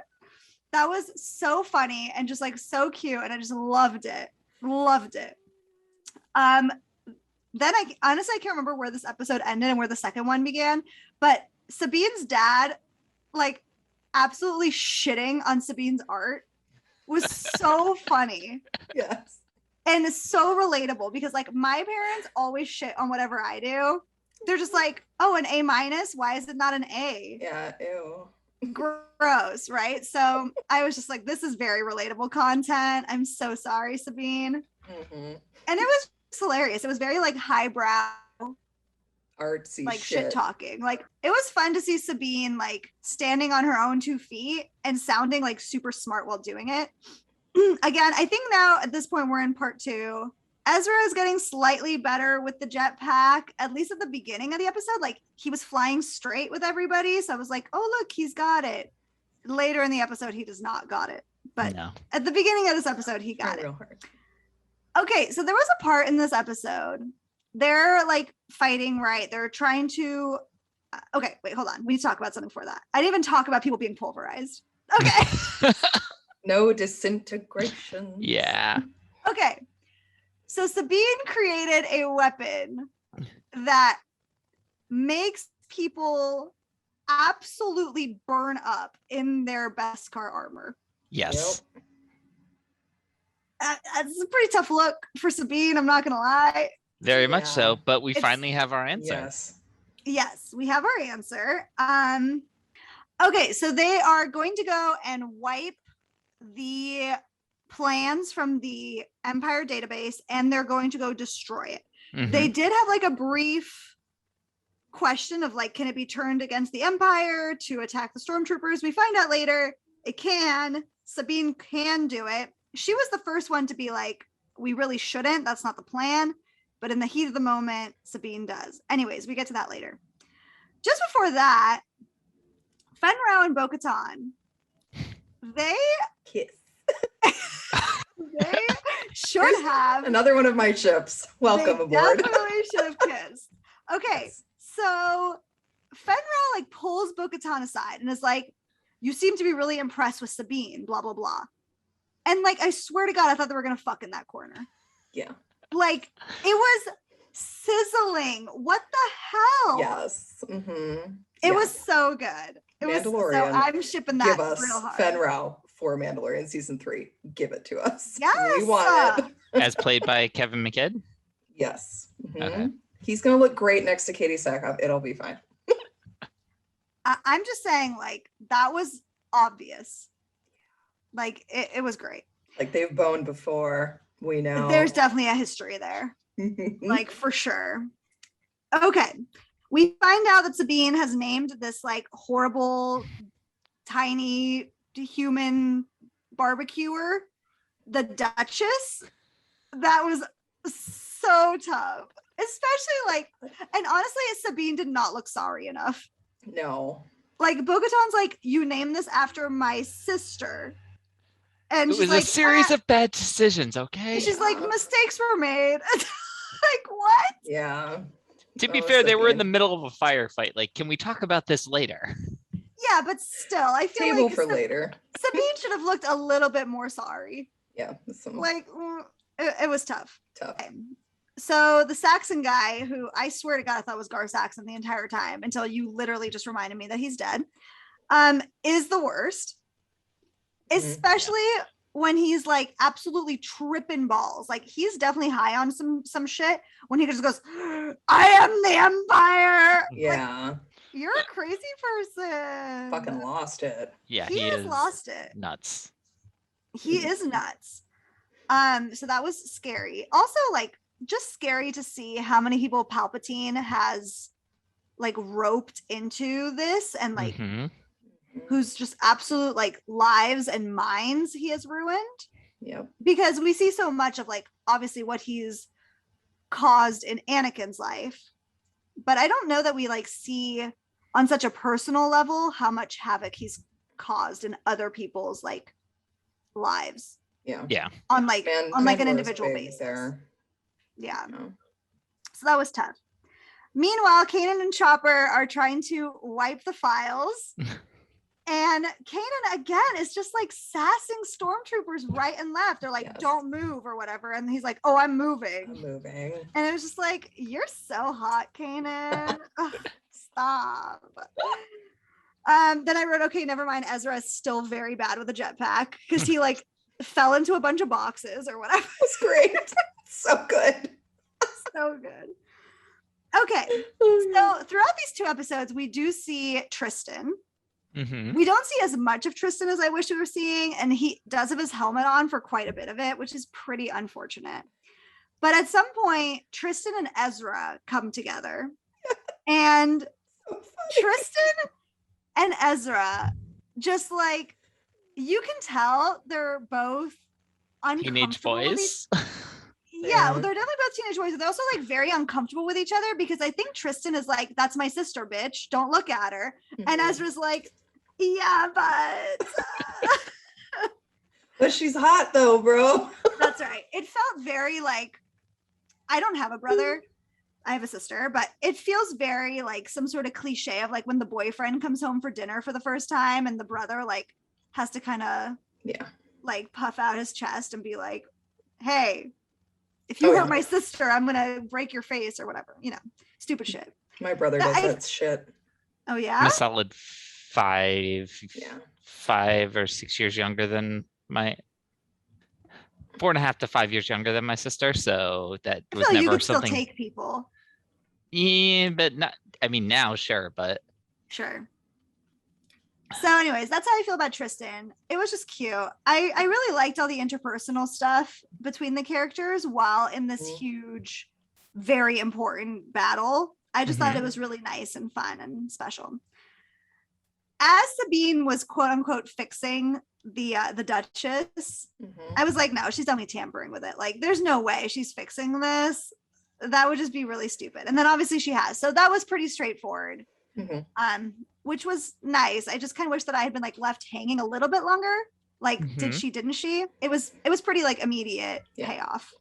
That was so funny and just like so cute. And I just loved it. Loved it. Then I honestly can't remember where this episode ended and where the second one began, but Sabine's dad, like, absolutely shitting on Sabine's art was so funny Yes. and so relatable because, like, my parents always shit on whatever I do. They're just like, oh, an A-. Why is it not an A? Yeah. Ew. Gross, right? So I was just like, this is very relatable content. I'm so sorry, Sabine. Mhm. And it was hilarious. It was very like highbrow, Artsy like shit. shit talking. Like, it was fun to see Sabine like standing on her own 2 feet and sounding like super smart while doing it. Again, I think now at this point we're in part 2. Ezra is getting slightly better with the jetpack, at least at the beginning of the episode. Like, he was flying straight with everybody. So I was like, oh, look, he's got it. Later in the episode, he does not got it. But No. at the beginning of this episode, he got Trying it. real hard. Okay, so there was a part in this episode. They're like fighting, right? They're trying to. Okay, wait, hold on. We need to talk about something before that. I didn't even talk about people being pulverized. Okay. No disintegration. Yeah. Okay. So Sabine created a weapon that makes people absolutely burn up in their Beskar armor. Yes. That's a pretty tough look for Sabine. I'm not gonna lie. Very much so. Yeah. But we It's- finally have our answer. Yes. Yes, we have our answer. Okay, so they are going to go and wipe the plans from the Empire database and they're going to go destroy it. Mhm. They did have like a brief question of like, can it be turned against the Empire to attack the stormtroopers? We find out later it can. Sabine can do it. She was the first one to be like, we really shouldn't. That's not the plan. But in the heat of the moment, Sabine does. Anyways, we get to that later. Just before that, Fenrau and Bo-Katan, they Kiss. should have. Another one of my ships. Welcome They aboard. Definitely should have kissed. Okay, Yes. so Fenrau like pulls Bo-Katan aside and is like, you seem to be really impressed with Sabine, blah, blah, blah. And like, I swear to God, I thought they were going to fuck in that corner. Yeah. Like, it was sizzling. What the hell? Yes. It was so good. It was so, Mandalorian. I'm shipping that Give us real hard. Fen Rao for Mandalorian season 3. Give it to us. Yes. We want it. As played by Kevin McKidd. Yes. Okay. He's going to look great next to Katie Sackhoff. It'll be fine. I'm just saying, like, that was obvious. Like, it was great. Like, they've boned before. We know. There's definitely a history there. Like, for sure. Okay. We find out that Sabine has named this, like, horrible, tiny human barbecuer the Duchess. That was so tough. Especially, like, and honestly, Sabine did not look sorry enough. No. Like, Bo-Katan's like, you named this after my sister. And It was a series of bad decisions, okay? She's like, mistakes were made. Like, what? Yeah. To be Oh, fair, they were in Sabine. the middle of a firefight. Like, can we talk about this later? Yeah, but still, I feel Table like for later. Sabine should have looked a little bit more sorry. Yeah. Some Like, it was tough. tough. Okay. So the Saxon guy, who I swear to God, I thought was Gar Saxon the entire time until you literally just reminded me that he's dead, is the worst. Especially when he's like absolutely tripping balls. Like, he's definitely high on some shit when he just goes, I am the Empire. Like, Yeah. you're a crazy person. Fucking lost it. Yeah, he has is lost it. nuts. He is nuts. So that was scary. Also, like, just scary to see how many people Palpatine has like roped into this, and like who's just absolute like lives and minds he has ruined. Yep. Because we see so much of like obviously what he's caused in Anakin's life, but I don't know that we like see on such a personal level how much havoc he's caused in other people's like lives. Yeah. Yeah. On like Man, on like an Mandalore's individual big basis. there. Yeah. No. So that was tough. Meanwhile, Kanan and Chopper are trying to wipe the files. And Kanan again is just like sassing stormtroopers right and left. They're like, Yes. don't move or whatever. And he's like, oh, I'm moving. I'm moving. And it was just like, you're so hot, Kanan. Ugh, stop. Then I wrote, okay, never mind. Ezra is still very bad with a jetpack because he like fell into a bunch of boxes or whatever. It's great. So good. So good. Okay. So throughout these 2 episodes, we do see Tristan. We don't see as much of Tristan as I wish we were seeing, and he does have his helmet on for quite a bit of it, which is pretty unfortunate. But at some point, Tristan and Ezra come together, and So funny. Tristan and Ezra just like, you can tell they're both Teenage uncomfortable with boys. Yeah, well, they're definitely both teenage boys, but they're also like very uncomfortable with each other because I think Tristan is like, that's my sister, bitch. Don't look at her. And Mhm. Ezra's like, yeah, but But she's hot though, bro. that's right. It felt very like, I don't have a brother. I have a sister, but it feels very like some sort of cliche of like when the boyfriend comes home for dinner for the first time and the brother like has to kind of Yeah. like puff out his chest and be like, hey, if you Oh, hurt yeah. my sister, I'm gonna break your face or whatever, you know, stupid shit. My brother That does I- that shit. Oh I'm yeah. a solid 5 or 6 years younger than my 4.5 to 5 years younger than my sister. So that I was feel like you never could still something. take people. Yeah, but not. I mean, now sure, but Sure. So, anyways, that's how I feel about Tristan. It was just cute. I really liked all the interpersonal stuff between the characters while in this Mhm. huge, very important battle. I just thought Mhm. it was really nice and fun and special. As Sabine was quote unquote fixing the Duchess, Mhm. I was like, no, she's only tampering with it. Like, there's no way she's fixing this. That would just be really stupid. And then obviously she has. So that was pretty straightforward. Mhm. Which was nice. I just kind of wish that I had been like left hanging a little bit longer. Like, did Mhm. she, didn't she? It was pretty like immediate Yeah. payoff.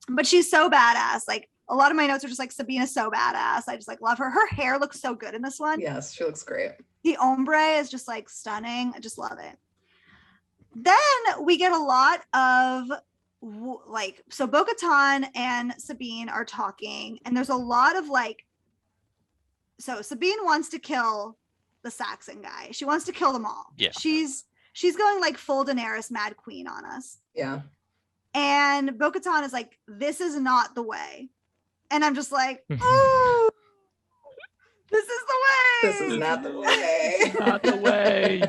But she's so badass. Like, A lot of my notes are just like Sabine is so badass. I just like love her. Her hair looks so good in this one. Yes, she looks great. The ombre is just like stunning. I just love it. Then we get a lot of so Bo-Katan and Sabine are talking, and there's a lot of like, so Sabine wants to kill the Saxon guy. She wants to kill them all. Yeah. She's going like full Daenerys Mad Queen on us. Yeah. And Bo-Katan is like, this is not the way. And I'm just like, oh, this is the way. This is not the way. Not the way.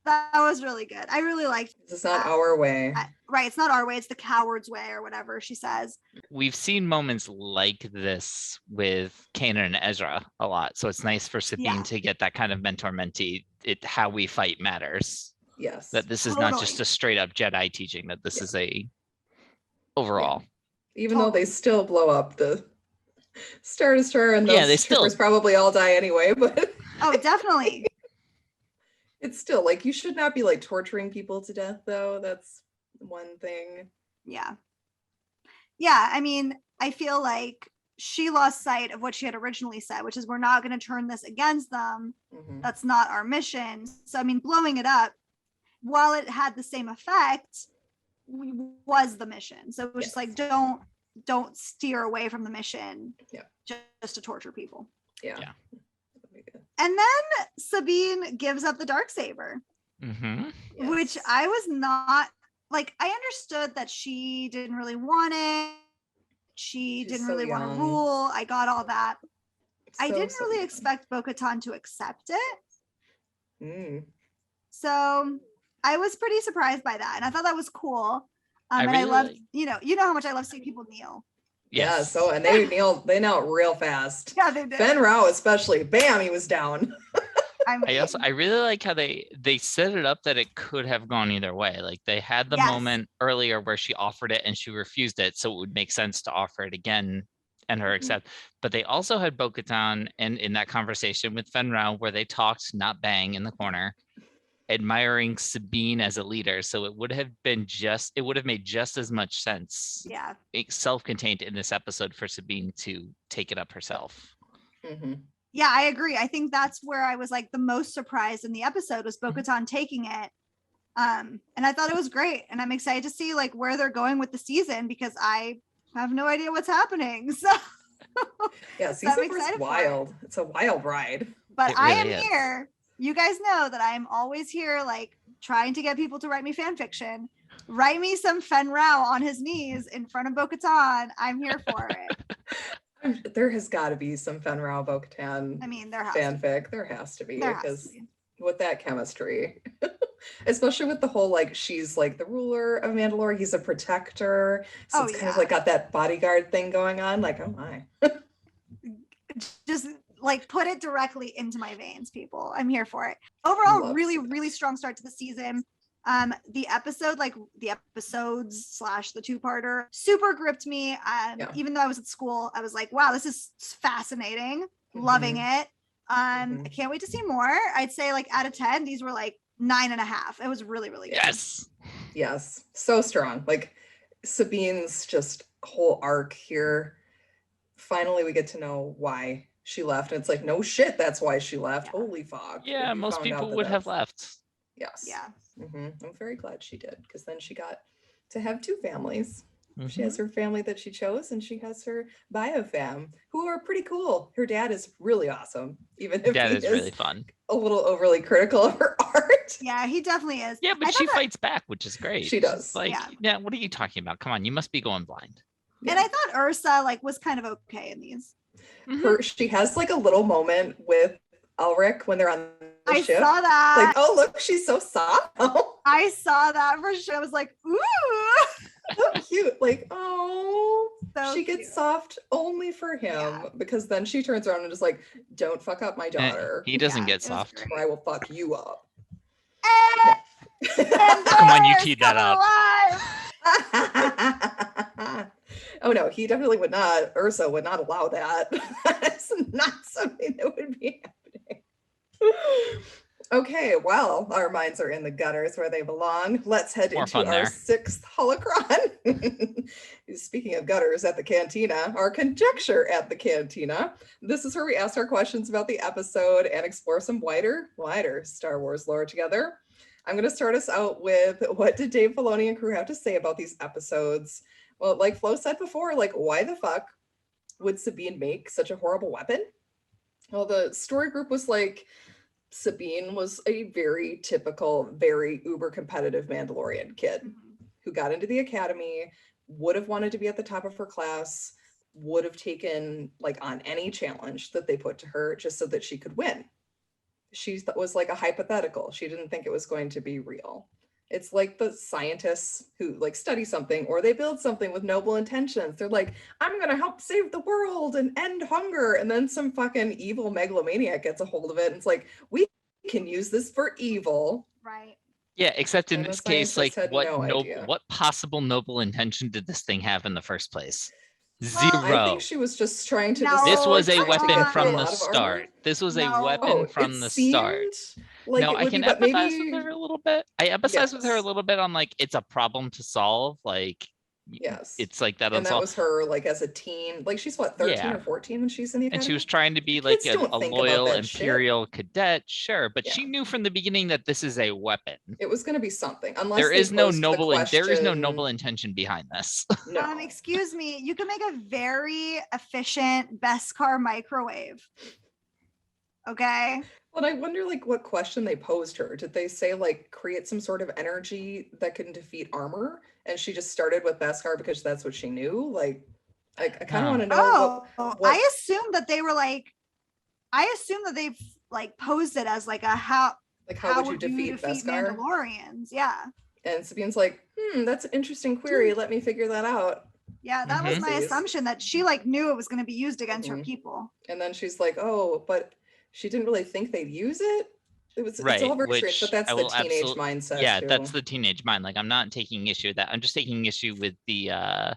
That was really good. I really liked This is not our way. right. It's not our way. It's the coward's way or whatever she says. We've seen moments like this with Kanan and Ezra a lot. So it's nice for Sabine to get that kind of mentor-mentee. How we fight matters. Yes. That this is not just a straight up Jedi teaching, that this is a overall. Even though they still blow up the Star Destroyer and those they troopers still probably all die anyway, but Oh, definitely. it's still like you should not be like torturing people to death though. That's one thing. Yeah. I mean, I feel like she lost sight of what she had originally said, which is we're not going to turn this against them. Mhm. That's not our mission. So I mean, blowing it up, while it had the same effect, was the mission. So it was just like don't steer away from the mission just to torture people. Yeah. And then Sabine gives up the Darksaber, which I was not like, I understood that she didn't really want it. She's didn't really want to rule. I got all that. I didn't really expect Bo-Katan to accept it. So I was pretty surprised by that. And I thought that was cool. And I loved, you know how much I love seeing people kneel. Yes. Yeah, so and they knelt real fast. Yeah, they did. Ben Rao especially, bam, he was down. I really like how they set it up that it could have gone either way. Like they had the moment earlier where she offered it and she refused it, so it would make sense to offer it again and her accept. But they also had Bo-Katan and in that conversation with Fen Rao where they talked, not bang, in the corner, admiring Sabine as a leader. So it would have made just as much sense. Yeah. Self-contained in this episode for Sabine to take it up herself. Yeah, I agree. I think that's where I was like the most surprised in the episode was Bo-Katan taking it. And I thought it was great. And I'm excited to see like where they're going with the season because I have no idea what's happening. So yeah, season 4 is wild. It's a wild ride. But I am here. You guys know that I'm always here like trying to get people to write me fan fiction. Write me some Fen Rao on his knees in front of Bo-Katan. I'm here for it. There has got to be some Fen Rao Bo-Katan fanfic. There has to be because with that chemistry, especially with the whole like she's like the ruler of Mandalore, he's a protector, so it's kind of like got that bodyguard thing going on. Like, oh my, just like put it directly into my veins, people. I'm here for it. Overall, really strong start to the season. The episode, like the episodes / the two-parter, super gripped me. Even though I was at school, I was like, wow, this is fascinating. Loving it. I can't wait to see more. I'd say like out of 10, these were like 9.5. It was really good. Yes. So strong. Like Sabine's just whole arc here. Finally, we get to know why she left. And it's like, no shit, that's why she left. Holy fuck. Yeah, most people would have left. Yes. Yeah. I'm very glad she did because then she got to have two families. She has her family that she chose and she has her bio fam who are pretty cool. Her dad is really awesome, even if dad he is really fun. A little overly critical of her art. Yeah, he definitely is. Yeah, but she fights back, which is great. She does. Like, yeah, what are you talking about? Come on, you must be going blind. And I thought Ursa like was kind of okay in these. She has like a little moment with Ulrich when they're on the ship. I saw that. Like, oh look, she's so soft. I saw that for sure. I was like, ooh. So cute. Like, oh, So she gets soft only for him because then she turns around and is like, don't fuck up my daughter. He doesn't get soft. Or I will fuck you up. And come on, you teed that up. Oh no, he definitely would not. Ursa would not allow that. That's not something that would be happening. Okay, well, our minds are in the gutters where they belong. Let's head More into fun our there. 6th holocron. Speaking of gutters at the cantina, our conjecture at the cantina. This is where we ask our questions about the episode and explore some wider Star Wars lore together. I'm going to start us out with, what did Dave Filoni and crew have to say about these episodes? Well, like Flo said before, like, why the fuck would Sabine make such a horrible weapon? Well, the story group was like, Sabine was a very typical, very uber competitive Mandalorian kid who got into the academy, would have wanted to be at the top of her class, would have taken like on any challenge that they put to her just so that she could win. She was like a hypothetical. She didn't think it was going to be real. It's like the scientists who like study something or they build something with noble intentions. They're like, I'm going to help save the world and end hunger. And then some fucking evil megalomaniac gets a hold of it. And it's like, we can use this for evil. Right. Yeah, except in And the this case, like scientists had no idea. what possible noble intention did this thing have in the first place? Well, Zero. I think she was just trying to. No, This was a come weapon on. from A the lot of start. armor? This was a No. weapon from it the seemed start. like No, it I would can be, but empathize maybe, with her a little bit. I empathize with her a Yes. little bit on like it's a problem to solve. Like yes. it's like that And that unsolved. was her, like as a teen. Like she's what, 13 Yeah. or 14 when she's in the academy? And she was trying to be like Kids don't a think about loyal that shit. Imperial cadet, sure, but Yeah. she knew from the beginning that this is a weapon. It was going to be something, unless There they is no posed the noble there is no question- noble intention behind this. No. Excuse me, you can make a very efficient Beskar microwave. Okay. But I wonder, like, what question they posed her. Did they say, like, create some sort of energy that can defeat armor? And she just started with Beskar because that's what she knew? Like, I kind of want to know. what- I assumed that they were like, I assumed that they've like posed it as like a how would you defeat Beskar? Mandalorians? Yeah. And Sabine's like, that's an interesting query. Let me figure that out. Yeah, that was my Please. assumption, that she like knew it was going to be used against her Mhm. people. And then she's like, oh, but she didn't really think they'd use it. It's all very strange, but that's I the will teenage absolute- mindset. Yeah, too. that's the teenage mind. Like I'm not taking issue with that. I'm just taking issue with the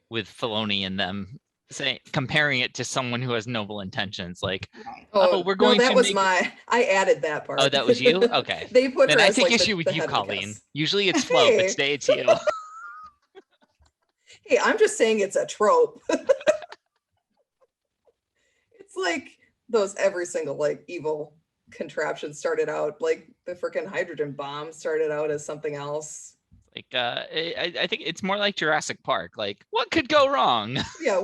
with Filoni and them saying comparing it to someone who has noble intentions. Like, Right. oh, we're going that to was make- I added that part. Oh, that was you? Okay. They put then her I as, take like, issue the with you, head of the Colleen. cast. Usually it's Flo, Hey. but today it's you. Hey, I'm just saying it's a trope. It's like those every single like evil contraption started out, like the freaking hydrogen bomb started out as something else. Like I think it's more like Jurassic Park. Like, what could go wrong? Yeah,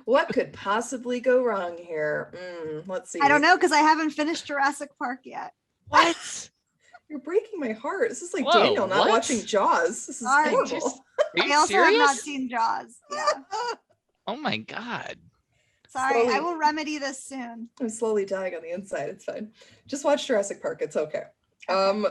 what could possibly go wrong here? Let's see. I don't know, because I haven't finished Jurassic Park yet. What? You're breaking my heart. This is like Whoa, Daniel not what? watching Jaws. This is Sorry. horrible. Are you I also have not serious? seen Jaws. Yeah. Oh my god. Sorry, I Slowly. will remedy this soon. I'm slowly dying on the inside. It's fine. Just watch Jurassic Park. It's okay.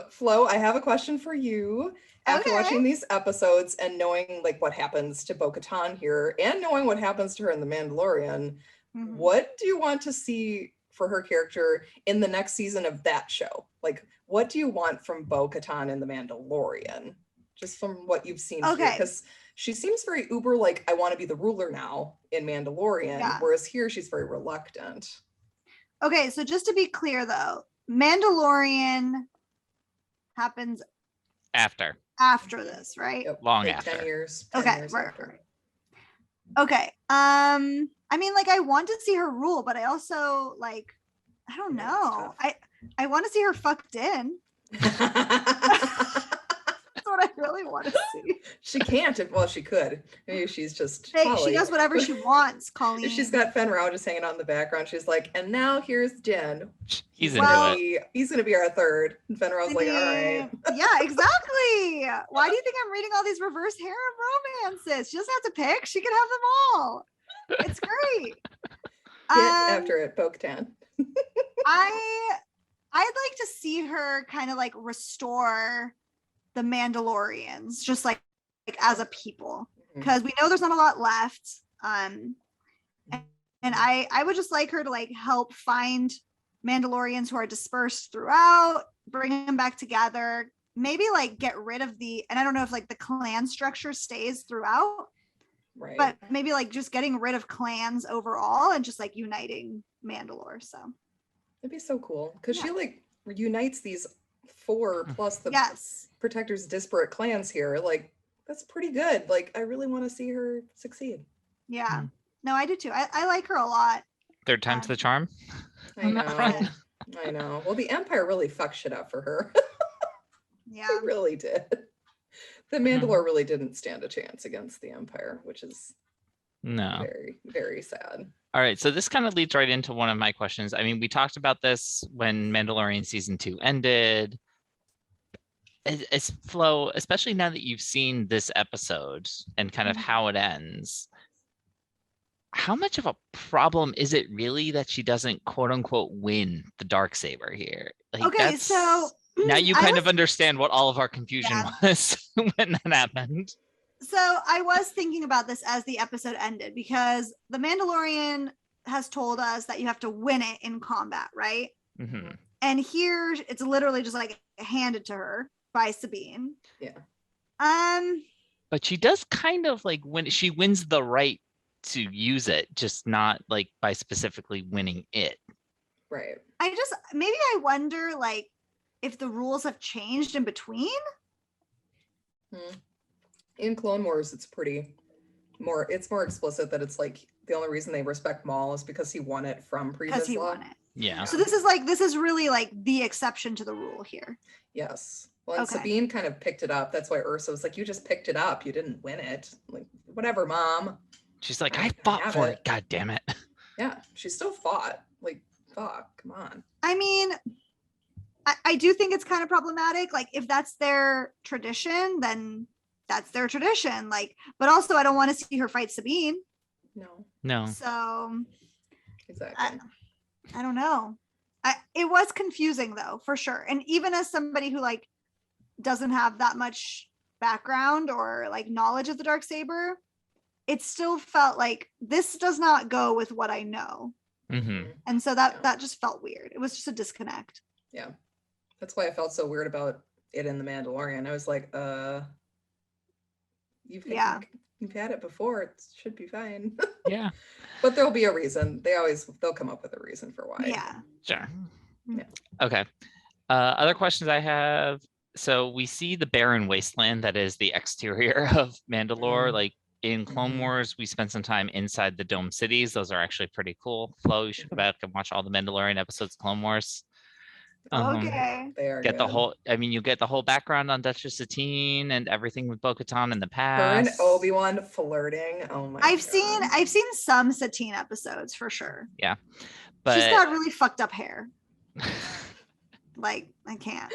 Flo, I have a question for you. After Okay. watching these episodes and knowing like what happens to Bo-Katan here and knowing what happens to her in The Mandalorian, Mhm. what do you want to see for her character in the next season of that show? Like, what do you want from Bo-Katan in The Mandalorian? Just from what you've seen here, Okay. because she seems very uber like, I want to be the ruler now in Mandalorian, Yeah. whereas here she's very reluctant. Okay, so just to be clear though, Mandalorian happens After. after this, right? Yep. Long like after. 10 years. 10 Okay, years right, after. right. Okay. I mean, like I want to see her rule, but I also like, I don't Yeah, know. it's I want to see her fucked in. That's what I really want to see. She can't. Well, she could. Maybe she's just. She Holly. does whatever she wants, Colleen. If she's got Fen Rao just hanging out in the background, she's like, and now here's Jen. He's into Well- it. He's gonna be our third. And Fen Rao's like, all right. Yeah, exactly. Why do you think I'm reading all these reverse harem romances? She doesn't have to pick. She can have them all. It's great. Get after it, Bo-Katan. I'd like to see her kind of like restore the Mandalorians, just like as a people, Mhm. because we know there's not a lot left. And I would just like her to like help find Mandalorians who are dispersed throughout, bring them back together, maybe like get rid of and I don't know if like the clan structure stays throughout, Right. but maybe like just getting rid of clans overall and just like uniting Mandalore. So That'd be so cool. Because she Yeah. like unites these 4 plus the Yes. Protector's disparate clans here. Like, that's pretty good. Like, I really want to see her succeed. Yeah. No, I do too. I like her a lot. Third time's the charm. I On that know. front. I know. Well, the Empire really fucked shit up for her. Yeah. It really did. The Mandalore really didn't stand a chance against the Empire, which is No. very, very sad. All right, so this kind of leads right into one of my questions. I mean, we talked about this when Mandalorian season 2 ended. It's Flo, especially now that you've seen this episode and kind of how it ends. How much of a problem is it really that she doesn't quote unquote win the Darksaber here? Like, Okay, so now you kind of understand what all of our confusion Yeah. was when that happened. So I was thinking about this as the episode ended because the Mandalorian has told us that you have to win it in combat, right? Mhm. And here it's literally just like handed to her by Sabine. Yeah. But she does kind of like when she wins the right to use it, just not like by specifically winning it. Right. Maybe I wonder like if the rules have changed in between. In Clone Wars, it's more explicit that it's like the only reason they respect Maul is because he won it from Because he Pre-Vizsla. won it. Yeah. So this is really like the exception to the rule here. Yes. Well, and Okay. Sabine kind of picked it up. That's why Ursa was like, "You just picked it up. You didn't win it." Like, whatever, Mom. She's like, I I fought have for it. it. God damn it. Yeah, she still fought. Like, fuck, come on. I mean, I do think it's kind of problematic. Like if that's their tradition, then that's their tradition. Like, but also I don't want to see her fight Sabine. No, No. So exactly. I don't know. It was confusing though, for sure. And even as somebody who like doesn't have that much background or like knowledge of the Darksaber, it still felt like this does not go with what I know. Hmm. And so that just felt weird. It was just a disconnect. Yeah, that's why I felt so weird about it in The Mandalorian. I was like, you've had it before. It should be fine. Yeah. But there'll be a reason. They'll come up with a reason for why. Yeah. Sure. Yeah. Okay. Other questions I have. So we see the barren wasteland that is the exterior of Mandalore. Like in Clone Wars, we spent some time inside the dome cities. Those are actually pretty cool. Flo, you should go back and watch all the Mandalorian episodes of Clone Wars. Okay. They are Get the good. whole. I mean, you get the whole background on Duchess Satine and everything with Bo-Katan in the Her past. and Obi-Wan flirting. Oh my I've God. seen some Satine episodes for sure. But She's got really fucked up hair. Like I can't.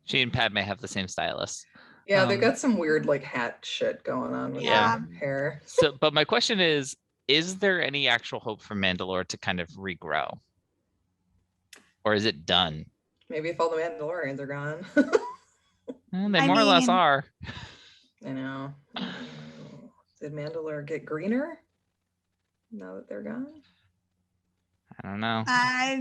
she and Padme have the same stylist. Yeah, they Um, got some weird like hat shit going on with Yeah. their hair. So, but my question is there any actual hope for Mandalore to kind of regrow? Or is it done? Maybe if all the Mandalorians are gone. They I more or less mean- are. I know. Did Mandalore get greener now that they're gone? I don't know. I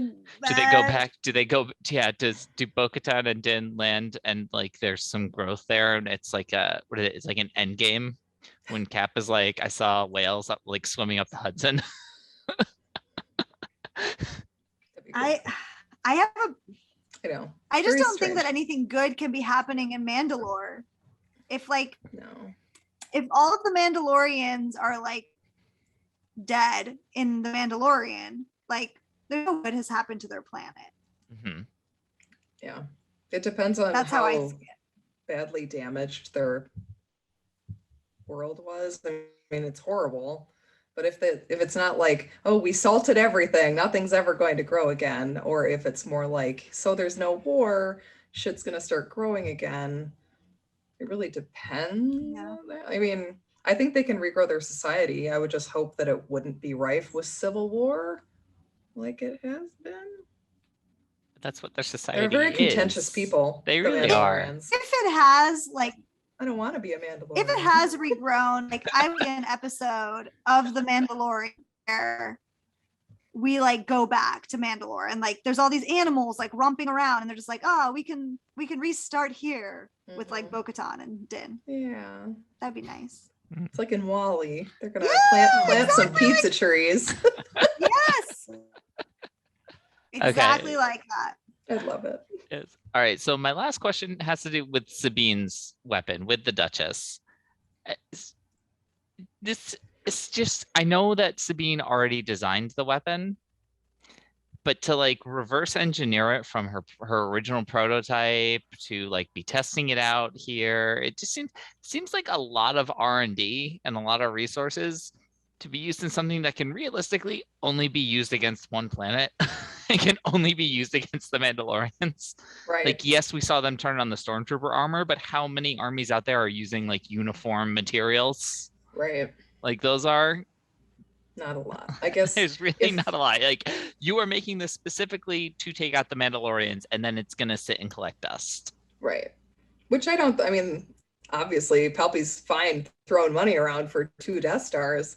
Do they go back? Do they go? Yeah. Do Bo-Katan and Din land and like there's some growth there and it's like it's like an end game when Cap is like, I saw whales up like swimming up the Hudson. That'd be cool. I have a I know. I just Very don't think that strange. anything good can be happening in Mandalore. If No. if all of the Mandalorians are like dead in the Mandalorian, like no good has happened to their planet. Mhm. Yeah. It depends on That's how I see it. badly damaged their world was. I mean, it's horrible. But if it's not like, oh, we salted everything, nothing's ever going to grow again, or if it's more like, so there's no war, shit's gonna start growing again. It really depends. Yeah. On that. I mean, I think they can regrow their society. I would just hope that it wouldn't be rife with civil war like it has been. That's what their society They're very is. contentious people. They the really are. Mandalorians. If it has like I don't want to be a Mandalorian. if it has regrown, like I would an episode of the Mandalorian where we like go back to Mandalore and like there's all these animals like romping around and they're just like, oh, we can restart here with like Mhm. Bo-Katan and Din. Yeah. That'd be nice. It's like in Wall-E. They're gonna Yeah, plant some exactly. pizza trees. Yes. Exactly like that. I love it. Yes. All right. So my last question has to do with Sabine's weapon, with the Duchess. This is just, I know that Sabine already designed the weapon, but to like reverse engineer it from her original prototype to like be testing it out here, it just seems like a lot of R&D and a lot of resources to be used in something that can realistically only be used against one planet. It can only be used against the Mandalorians. Right. Like, yes, we saw them turn on the Stormtrooper armor, but how many armies out there are using like uniform materials? Right. Like those are not a lot. I guess there's really not a lot. Like, you are making this specifically to take out the Mandalorians, and then it's gonna sit and collect dust. Right. Which I mean, obviously Palpy's fine throwing money around for 2 Death Stars.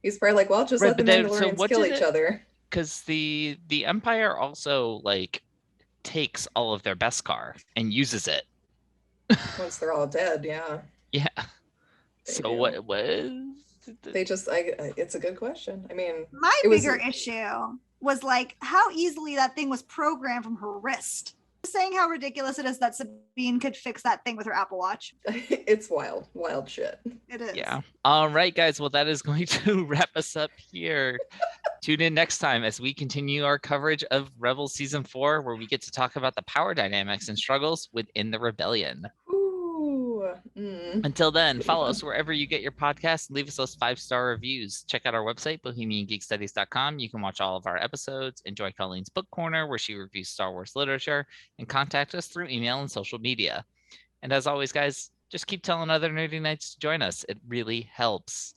He's probably like, well, just let the Mandalorians kill each other. Because the Empire also like takes all of their Beskar and uses it once they're all dead. Yeah. Yeah. So what was they just? It's a good question. I mean, my bigger issue was like how easily that thing was programmed from her wrist. Saying how ridiculous it is that Sabine could fix that thing with her Apple Watch. It's wild shit. It is. Yeah. All right, guys. Well, that is going to wrap us up here. Tune in next time as we continue our coverage of Rebels Season 4, where we get to talk about the power dynamics and struggles within the rebellion. Until then, follow us wherever you get your podcasts. Leave us those 5-star reviews. Check out our website, bohemiangeekstudies.com. You can watch all of our episodes, enjoy Colleen's Book Corner, where she reviews Star Wars literature, and contact us through email and social media. And as always, guys, just keep telling other Nerdy Knights to join us. It really helps.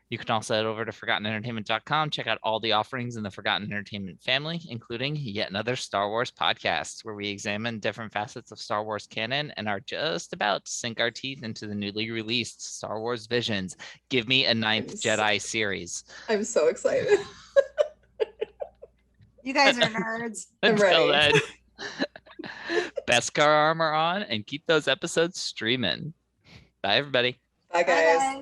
You can also head over to ForgottenEntertainment.com, check out all the offerings in the Forgotten Entertainment family, including yet another Star Wars podcast, where we examine different facets of Star Wars canon and are just about to sink our teeth into the newly released Star Wars Visions. Give me a 9th Jedi series. I'm so excited. You guys are nerds. I'm ready. Then, Beskar armor on and keep those episodes streaming. Bye, everybody. Bye, guys. Bye.